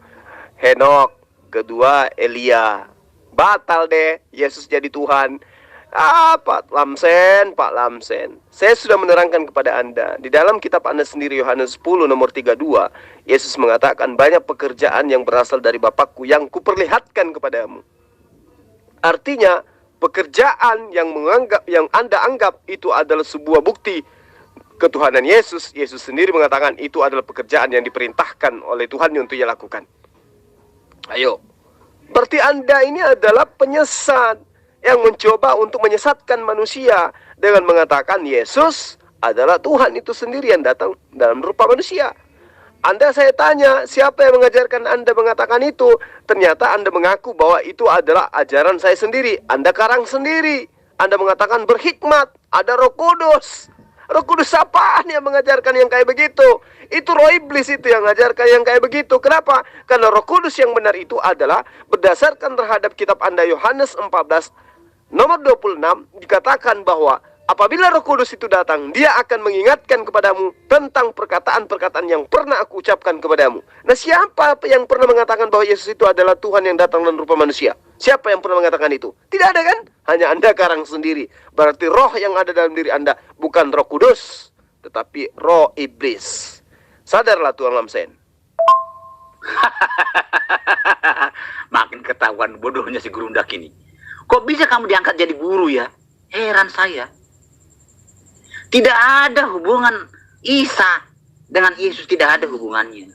Henok, kedua Elia. Batal deh Yesus jadi Tuhan. Pak Lamsen. Saya sudah menerangkan kepada Anda. Di dalam kitab Anda sendiri Yohanes 10 nomor 32, Yesus mengatakan banyak pekerjaan yang berasal dari Bapakku yang kuperlihatkan kepadamu. Artinya pekerjaan yang Anda anggap itu adalah sebuah bukti ketuhanan Yesus. Yesus sendiri mengatakan itu adalah pekerjaan yang diperintahkan oleh Tuhan untuk ia lakukan. Ayo. Berarti Anda ini adalah penyesat yang mencoba untuk menyesatkan manusia dengan mengatakan Yesus adalah Tuhan itu sendiri yang datang dalam rupa manusia. Anda, saya tanya, siapa yang mengajarkan Anda mengatakan itu? Ternyata Anda mengaku bahwa itu adalah ajaran saya sendiri. Anda karang sendiri. Anda mengatakan berhikmat, ada Roh Kudus. Roh Kudus apaan yang mengajarkan yang kayak begitu? Itu roh iblis itu yang mengajarkan yang kayak begitu. Kenapa? Karena Roh Kudus yang benar itu adalah berdasarkan terhadap kitab Anda Yohanes 14 nomor 26 dikatakan bahwa Apabila Roh Kudus itu datang, dia akan mengingatkan kepadamu tentang perkataan-perkataan yang pernah aku ucapkan kepadamu. Nah, siapa yang pernah mengatakan bahwa Yesus itu adalah Tuhan yang datang dalam rupa manusia? Siapa yang pernah mengatakan itu? Tidak ada kan? Hanya Anda karang sendiri. Berarti roh yang ada dalam diri Anda bukan Roh Kudus, tetapi roh iblis. Sadarlah Tuan Lamsen. Makin ketahuan bodohnya si gerundak ini. Kok bisa kamu diangkat jadi guru ya? Heran saya. Tidak ada hubungan Isa dengan Yesus, tidak ada hubungannya.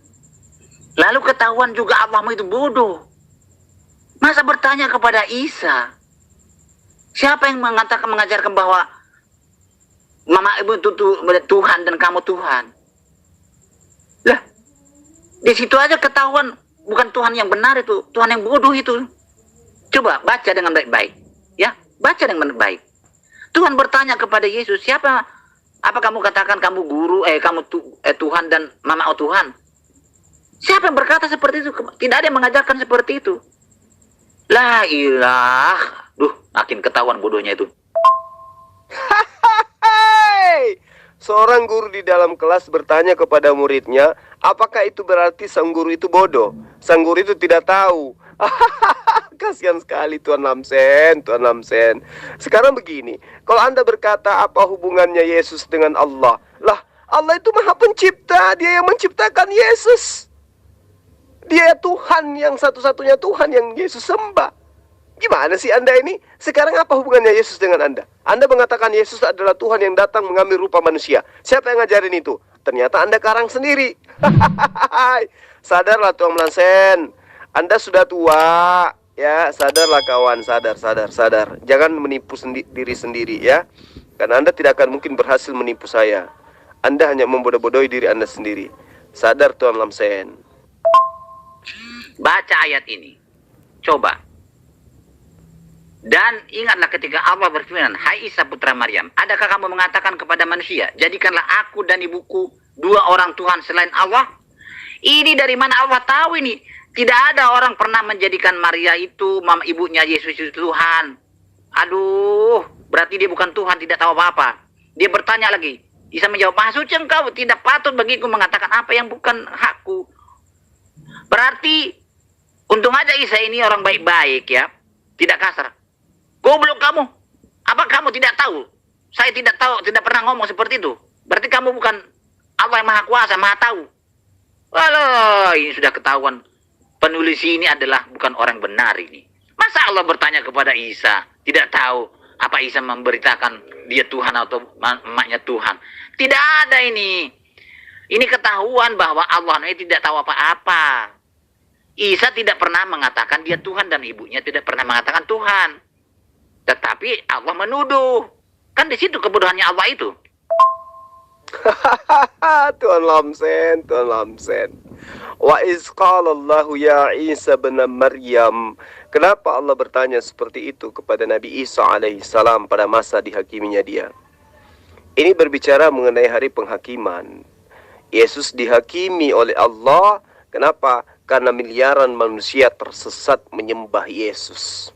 Lalu ketahuan juga Allahmu itu bodoh. Masa bertanya kepada Isa? Siapa yang mengajarkan bahwa mama ibu itu Tuhan dan kamu Tuhan? Lah, di situ aja ketahuan bukan Tuhan yang benar itu, Tuhan yang bodoh itu. Coba baca dengan baik-baik, ya, baca dengan baik. Tuhan bertanya kepada Yesus, apa kamu katakan kamu guru, Tuhan dan mama Tuhan? Siapa yang berkata seperti itu? Tidak ada yang mengajarkan seperti itu. La ilah, makin ketahuan bodohnya itu. Seorang guru di dalam kelas bertanya kepada muridnya, apakah itu berarti sang guru itu bodoh? Sang guru itu tidak tahu. Kasihan sekali Tuan Lamsen, Tuan Lamsen. Sekarang begini, kalau Anda berkata apa hubungannya Yesus dengan Allah? Lah, Allah itu Maha Pencipta, Dia yang menciptakan Yesus. Dia Tuhan yang satu-satunya Tuhan yang Yesus sembah. Gimana sih Anda ini? Sekarang apa hubungannya Yesus dengan Anda? Anda mengatakan Yesus adalah Tuhan yang datang mengambil rupa manusia. Siapa yang ngajarin itu? Ternyata Anda karang sendiri. Sadarlah Tuan Lamsen. Anda sudah tua, ya, sadarlah kawan, sadar. Jangan menipu diri sendiri, ya. Karena Anda tidak akan mungkin berhasil menipu saya. Anda hanya membodoh-bodohi diri Anda sendiri. Sadar Tuan Lamsen. Baca ayat ini. Coba. Dan ingatlah ketika Allah berfirman, hai Isa putra Maryam, adakah kamu mengatakan kepada manusia, jadikanlah aku dan ibuku dua orang Tuhan selain Allah? Ini dari mana Allah tahu ini? Tidak ada orang pernah menjadikan Maria itu, mama ibunya Yesus itu Tuhan. Aduh, berarti dia bukan Tuhan, tidak tahu apa-apa. Dia bertanya lagi. Isa menjawab, Maha suci engkau, tidak patut bagiku mengatakan apa yang bukan hakku. Berarti, untung aja Isa ini orang baik-baik ya. Tidak kasar. Goblok kamu. Apa kamu tidak tahu? Saya tidak tahu, tidak pernah ngomong seperti itu. Berarti kamu bukan Allah yang Maha Kuasa, Maha Tahu. Walah, ini sudah ketahuan. Penulis ini adalah bukan orang benar ini. Masa Allah bertanya kepada Isa, tidak tahu apa Isa memberitakan dia Tuhan atau emaknya Tuhan. Tidak ada ini. Ini ketahuan bahwa Allah ini tidak tahu apa-apa. Isa tidak pernah mengatakan dia Tuhan dan ibunya tidak pernah mengatakan Tuhan. Tetapi Allah menuduh. Kan di situ kebodohannya Allah itu. Tuan Lamsen. Wa iz qala Allah ya Isa bin Maryam. Kenapa Allah bertanya seperti itu kepada Nabi Isa alaihissalam pada masa dihakiminya dia? Ini berbicara mengenai hari penghakiman. Yesus dihakimi oleh Allah. Kenapa? Karena miliaran manusia tersesat menyembah Yesus.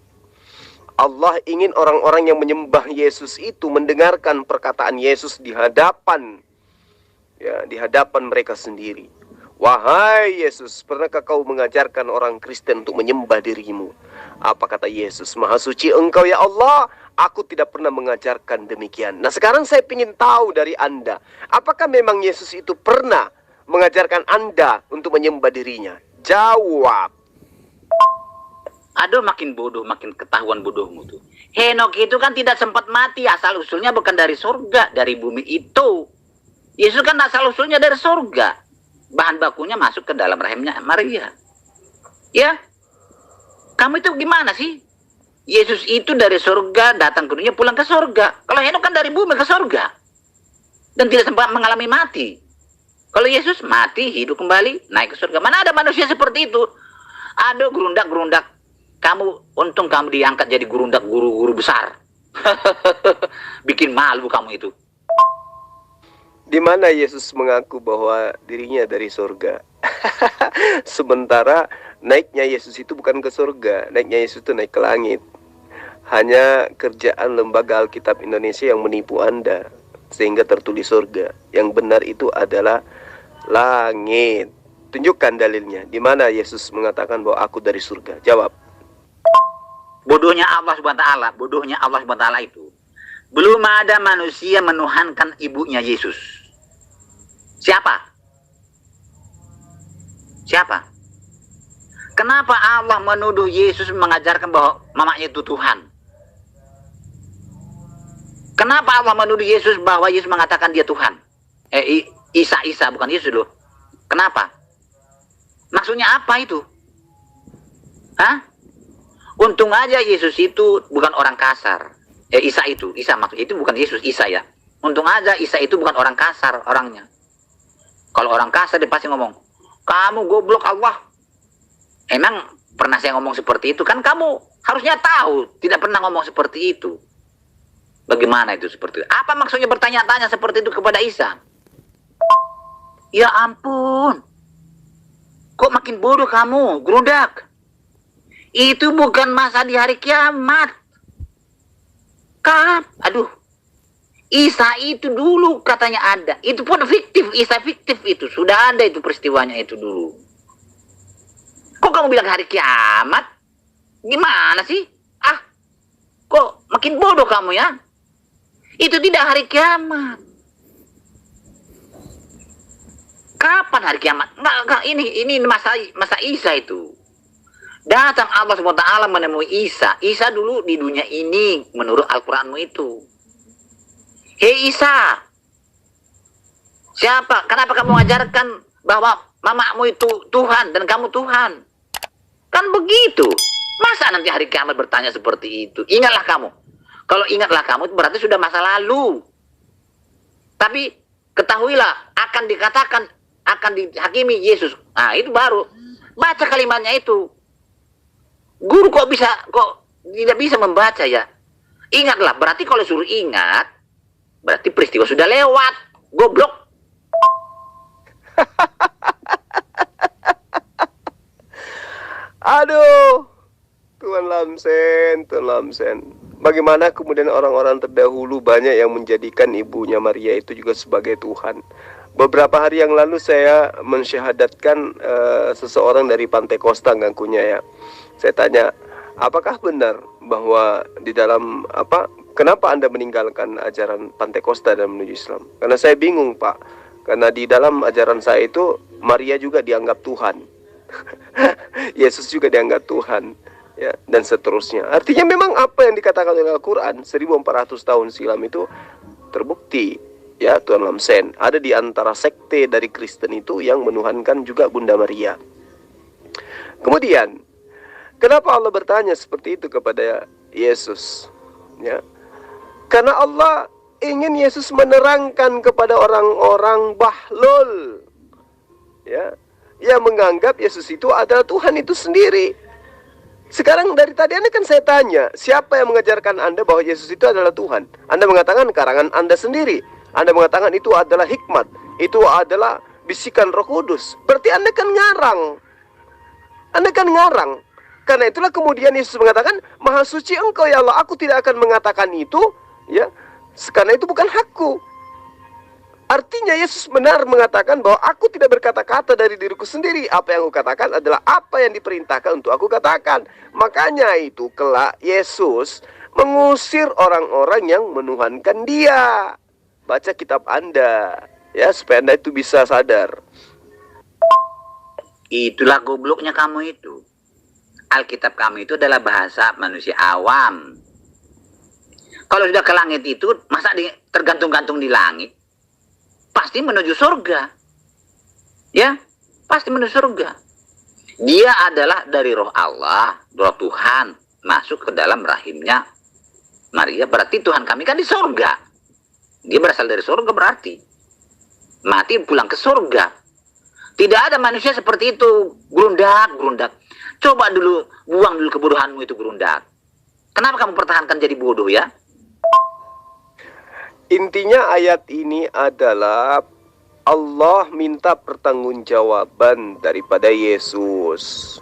Allah ingin orang-orang yang menyembah Yesus itu mendengarkan perkataan Yesus di hadapan mereka sendiri. Wahai Yesus, pernahkah kau mengajarkan orang Kristen untuk menyembah dirimu? Apa kata Yesus? Maha suci engkau ya Allah, aku tidak pernah mengajarkan demikian. Nah sekarang saya ingin tahu dari Anda, apakah memang Yesus itu pernah mengajarkan Anda untuk menyembah dirinya? Jawab. Aduh, makin bodoh, makin ketahuan bodohmu tuh. Henok itu kan tidak sempat mati, asal usulnya bukan dari surga, dari bumi itu. Yesus kan asal usulnya dari surga. Bahan bakunya masuk ke dalam rahimnya Maria. Ya, kamu itu gimana sih? Yesus itu dari surga, datang ke dunia, pulang ke surga. Kalau Henok kan dari bumi ke surga. Dan tidak sempat mengalami mati. Kalau Yesus mati, hidup kembali, naik ke surga. Mana ada manusia seperti itu? Aduh, gerundak-gerundak. Kamu, untung kamu diangkat jadi gerundak guru-guru besar. Bikin malu kamu itu. Di mana Yesus mengaku bahwa dirinya dari surga? Sementara naiknya Yesus itu bukan ke surga. Naiknya Yesus itu naik ke langit. Hanya kerjaan Lembaga Alkitab Indonesia yang menipu Anda sehingga tertulis surga. Yang benar itu adalah langit. Tunjukkan dalilnya. Di mana Yesus mengatakan bahwa aku dari surga? Jawab. Bodohnya Allah Subhanahu wa taala, bodohnya Allah Subhanahu wa taala itu. Belum ada manusia menuhankan ibunya Yesus. Siapa? Siapa? Kenapa Allah menuduh Yesus mengajarkan bahwa mamanya itu Tuhan? Kenapa Allah menuduh Yesus bahwa Yesus mengatakan dia Tuhan? Isa bukan Yesus loh. Kenapa? Maksudnya apa itu? Hah? Untung aja Yesus itu bukan orang kasar. Isa maksudnya itu bukan Yesus, Isa ya. Untung aja Isa itu bukan orang kasar orangnya. Kalau orang kasar dia pasti ngomong, kamu goblok Allah. Emang pernah saya ngomong seperti itu? Kan kamu harusnya tahu, tidak pernah ngomong seperti itu. Bagaimana itu seperti itu? Apa maksudnya bertanya-tanya seperti itu kepada Isa? Ya ampun. Kok makin bodoh kamu, gerundak? Itu bukan masa di hari kiamat. Aduh. Isa itu dulu katanya ada. Itu pun fiktif, Isa fiktif itu. Sudah ada itu peristiwanya itu dulu. Kok kamu bilang hari kiamat? Gimana sih? Kok makin bodoh kamu ya? Itu tidak hari kiamat. Kapan hari kiamat? Enggak, ini masa Isa itu. Datang Allah SWT menemui Isa. Isa dulu di dunia ini menurut Al-Quranmu itu. Hei Isa, siapa? Kenapa kamu ajarkan bahwa mamamu itu Tuhan dan kamu Tuhan? Kan begitu. Masa nanti hari kiamat bertanya seperti itu? Ingatlah kamu. Kalau ingatlah kamu berarti sudah masa lalu. Tapi ketahuilah akan dikatakan, akan dihakimi Yesus. Nah itu baru. Baca kalimatnya itu. Guru kok tidak bisa membaca ya? Ingatlah, berarti kalau suruh ingat, berarti peristiwa sudah lewat. Goblok. Aduh, Tuhan Lamsen. Bagaimana kemudian orang-orang terdahulu banyak yang menjadikan ibunya Maria itu juga sebagai Tuhan. Beberapa hari yang lalu saya mensyahadatkan seseorang dari Pantai Kosta ngakunya ya. Saya tanya, apakah benar bahwa di dalam kenapa Anda meninggalkan ajaran Pantai Kosta dan menuju Islam? Karena saya bingung, Pak. Karena di dalam ajaran saya itu Maria juga dianggap Tuhan. Yesus juga dianggap Tuhan, ya, dan seterusnya. Artinya memang apa yang dikatakan oleh Al-Quran 1400 tahun silam itu terbukti, ya Tuhan Lamsen. Ada di antara sekte dari Kristen itu yang menuhankan juga Bunda Maria. Kemudian kenapa Allah bertanya seperti itu kepada Yesus? Ya, karena Allah ingin Yesus menerangkan kepada orang-orang bahlul, ya, yang menganggap Yesus itu adalah Tuhan itu sendiri. Sekarang dari tadi kan saya tanya, siapa yang mengajarkan Anda bahwa Yesus itu adalah Tuhan? Anda mengatakan karangan Anda sendiri. Anda mengatakan itu adalah hikmat, itu adalah bisikan Roh Kudus. Berarti Anda kan ngarang. Karena itulah kemudian Yesus mengatakan, Maha suci Engkau ya Allah, aku tidak akan mengatakan itu, ya, karena itu bukan hakku. Artinya Yesus benar mengatakan bahwa aku tidak berkata-kata dari diriku sendiri. Apa yang aku katakan adalah apa yang diperintahkan untuk aku katakan. Makanya itu kelak Yesus mengusir orang-orang yang menuhankan dia. Baca kitab Anda, ya, supaya Anda itu bisa sadar. Itulah gobloknya kamu itu. Alkitab kami itu adalah bahasa manusia awam. Kalau sudah ke langit itu, masa tergantung-gantung di langit? Pasti menuju surga. Ya, pasti menuju surga. Dia adalah dari roh Allah, roh Tuhan, masuk ke dalam rahimnya Maria. Berarti Tuhan kami kan di surga. Dia berasal dari surga berarti. Mati pulang ke surga. Tidak ada manusia seperti itu. Gerundak. Coba dulu, buang dulu kebodohanmu itu, gerundak. Kenapa kamu pertahankan jadi bodoh ya? Intinya ayat ini adalah Allah minta pertanggungjawaban daripada Yesus.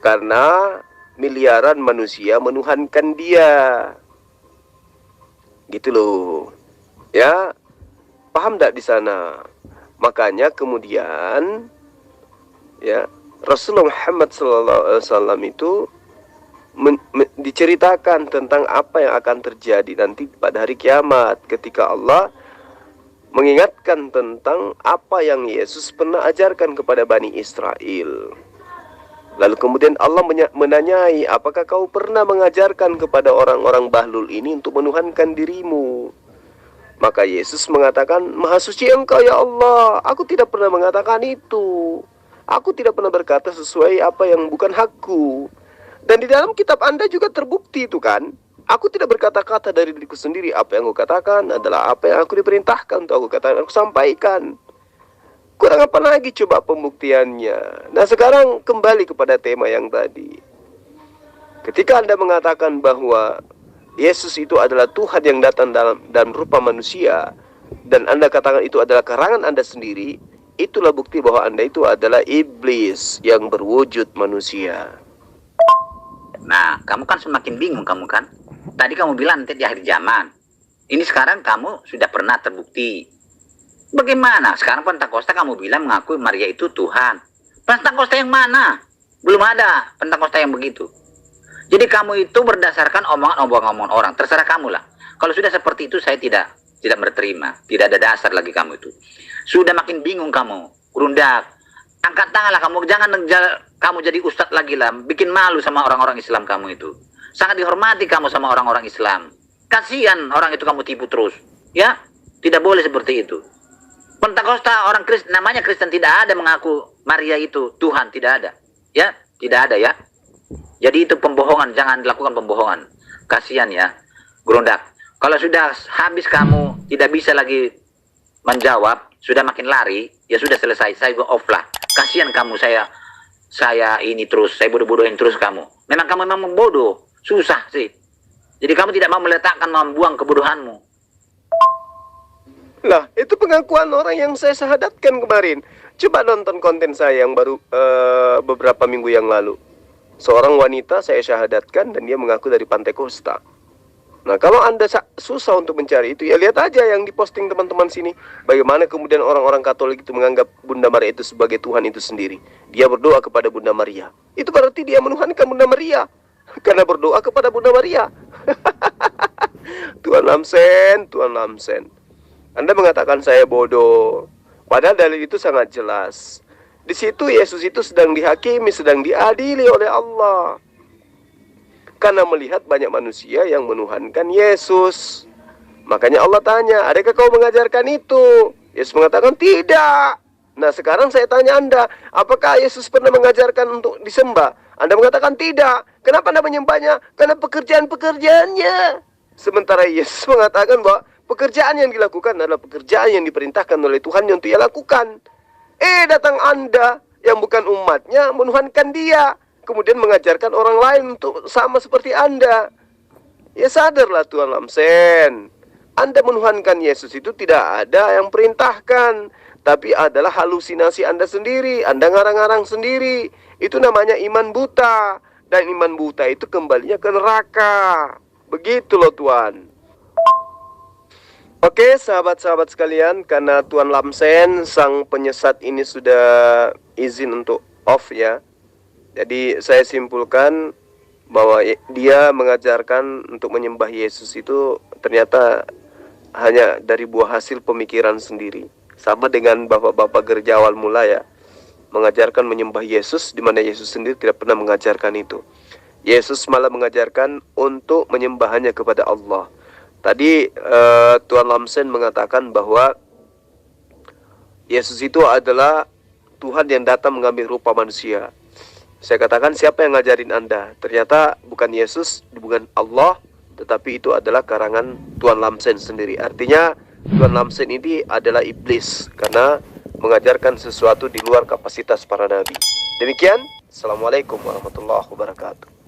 Karena miliaran manusia menuhankan dia. Gitu loh. Ya, paham tidak di sana? Makanya kemudian ya Rasulullah Muhammad SAW itu diceritakan tentang apa yang akan terjadi nanti pada hari kiamat, ketika Allah mengingatkan tentang apa yang Yesus pernah ajarkan kepada Bani Israel. Lalu kemudian Allah menanyai, apakah kau pernah mengajarkan kepada orang-orang Bahlul ini untuk menuhankan dirimu? Maka Yesus mengatakan, Maha suci Engkau ya Allah, aku tidak pernah mengatakan itu. Aku tidak pernah berkata sesuai apa yang bukan hakku. Dan di dalam kitab Anda juga terbukti itu kan. Aku tidak berkata-kata dari diriku sendiri. Apa yang aku katakan adalah apa yang aku diperintahkan untuk aku katakan, aku sampaikan. Kurang apa lagi coba pembuktiannya. Nah sekarang kembali kepada tema yang tadi. Ketika Anda mengatakan bahwa Yesus itu adalah Tuhan yang datang dalam rupa manusia, dan Anda katakan itu adalah karangan Anda sendiri, itulah bukti bahwa Anda itu adalah iblis yang berwujud manusia. Nah, kamu kan semakin bingung kamu kan. Tadi kamu bilang nanti di akhir zaman. Ini sekarang kamu sudah pernah terbukti. Bagaimana? Sekarang Pentakosta kamu bilang mengakui Maria itu Tuhan. Pentakosta yang mana? Belum ada Pentakosta yang begitu. Jadi kamu itu berdasarkan omongan-omongan orang. Terserah kamu lah. Kalau sudah seperti itu saya tidak berterima. Tidak ada dasar lagi kamu itu. Sudah makin bingung kamu. Rundak. Angkat tangan lah kamu. Jangan kamu jadi ustadz lagi lah. Bikin malu sama orang-orang Islam kamu itu. Sangat dihormati kamu sama orang-orang Islam. Kasihan orang itu kamu tipu terus. Ya. Tidak boleh seperti itu. Pentakosta orang Kristen, namanya Kristen, tidak ada mengaku Maria itu Tuhan. Tidak ada. Ya. Tidak ada ya. Jadi itu pembohongan, jangan dilakukan pembohongan. Kasihan ya, Gerundak. Kalau sudah habis kamu tidak bisa lagi menjawab, sudah makin lari, ya sudah selesai, saya go off lah. Kasihan kamu, saya ini terus, saya bodoh-bodohin terus kamu. Kamu memang bodoh, susah sih. Jadi kamu tidak mau meletakkan, membuang kebodohanmu. Lah, itu pengakuan orang yang saya syahadatkan kemarin. Coba nonton konten saya yang baru beberapa minggu yang lalu. Seorang wanita saya syahadatkan dan dia mengaku dari Pantai Kosta. Nah, kalau Anda susah untuk mencari itu, ya lihat aja yang diposting teman-teman sini. Bagaimana kemudian orang-orang Katolik itu menganggap Bunda Maria itu sebagai Tuhan itu sendiri. Dia berdoa kepada Bunda Maria. Itu berarti dia menuhankan Bunda Maria. Karena berdoa kepada Bunda Maria. Tuhan Lamsen, Tuhan Lamsen. Anda mengatakan saya bodoh. Padahal dalil itu sangat jelas. Di situ Yesus itu sedang dihakimi, sedang diadili oleh Allah. Karena melihat banyak manusia yang menuhankan Yesus. Makanya Allah tanya, adakah kau mengajarkan itu? Yesus mengatakan tidak. Nah sekarang saya tanya Anda, apakah Yesus pernah mengajarkan untuk disembah? Anda mengatakan tidak. Kenapa Anda menyembahnya? Karena pekerjaan-pekerjaannya. Sementara Yesus mengatakan bahwa pekerjaan yang dilakukan adalah pekerjaan yang diperintahkan oleh Tuhan untuk ia lakukan. Datang Anda yang bukan umatnya menuhankan dia, kemudian mengajarkan orang lain untuk sama seperti Anda. Ya sadarlah Tuhan Lamsen. Anda menuhankan Yesus itu tidak ada yang perintahkan, tapi adalah halusinasi Anda sendiri. Anda ngarang-ngarang sendiri. Itu namanya iman buta. Dan iman buta itu kembalinya ke neraka. Begitu loh Tuhan. Oke sahabat-sahabat sekalian, karena Tuan Lamsen sang penyesat ini sudah izin untuk off ya. Jadi saya simpulkan bahwa dia mengajarkan untuk menyembah Yesus itu ternyata hanya dari buah hasil pemikiran sendiri. Sama dengan bapak-bapak gereja awal mula ya, mengajarkan menyembah Yesus di mana Yesus sendiri tidak pernah mengajarkan itu. Yesus malah mengajarkan untuk menyembahnya kepada Allah. Tadi Tuan Lamsen mengatakan bahwa Yesus itu adalah Tuhan yang datang mengambil rupa manusia. Saya katakan siapa yang ngajarin Anda? Ternyata bukan Yesus, bukan Allah, tetapi itu adalah karangan Tuan Lamsen sendiri. Artinya Tuan Lamsen ini adalah iblis karena mengajarkan sesuatu di luar kapasitas para nabi. Demikian, Assalamualaikum warahmatullahi wabarakatuh.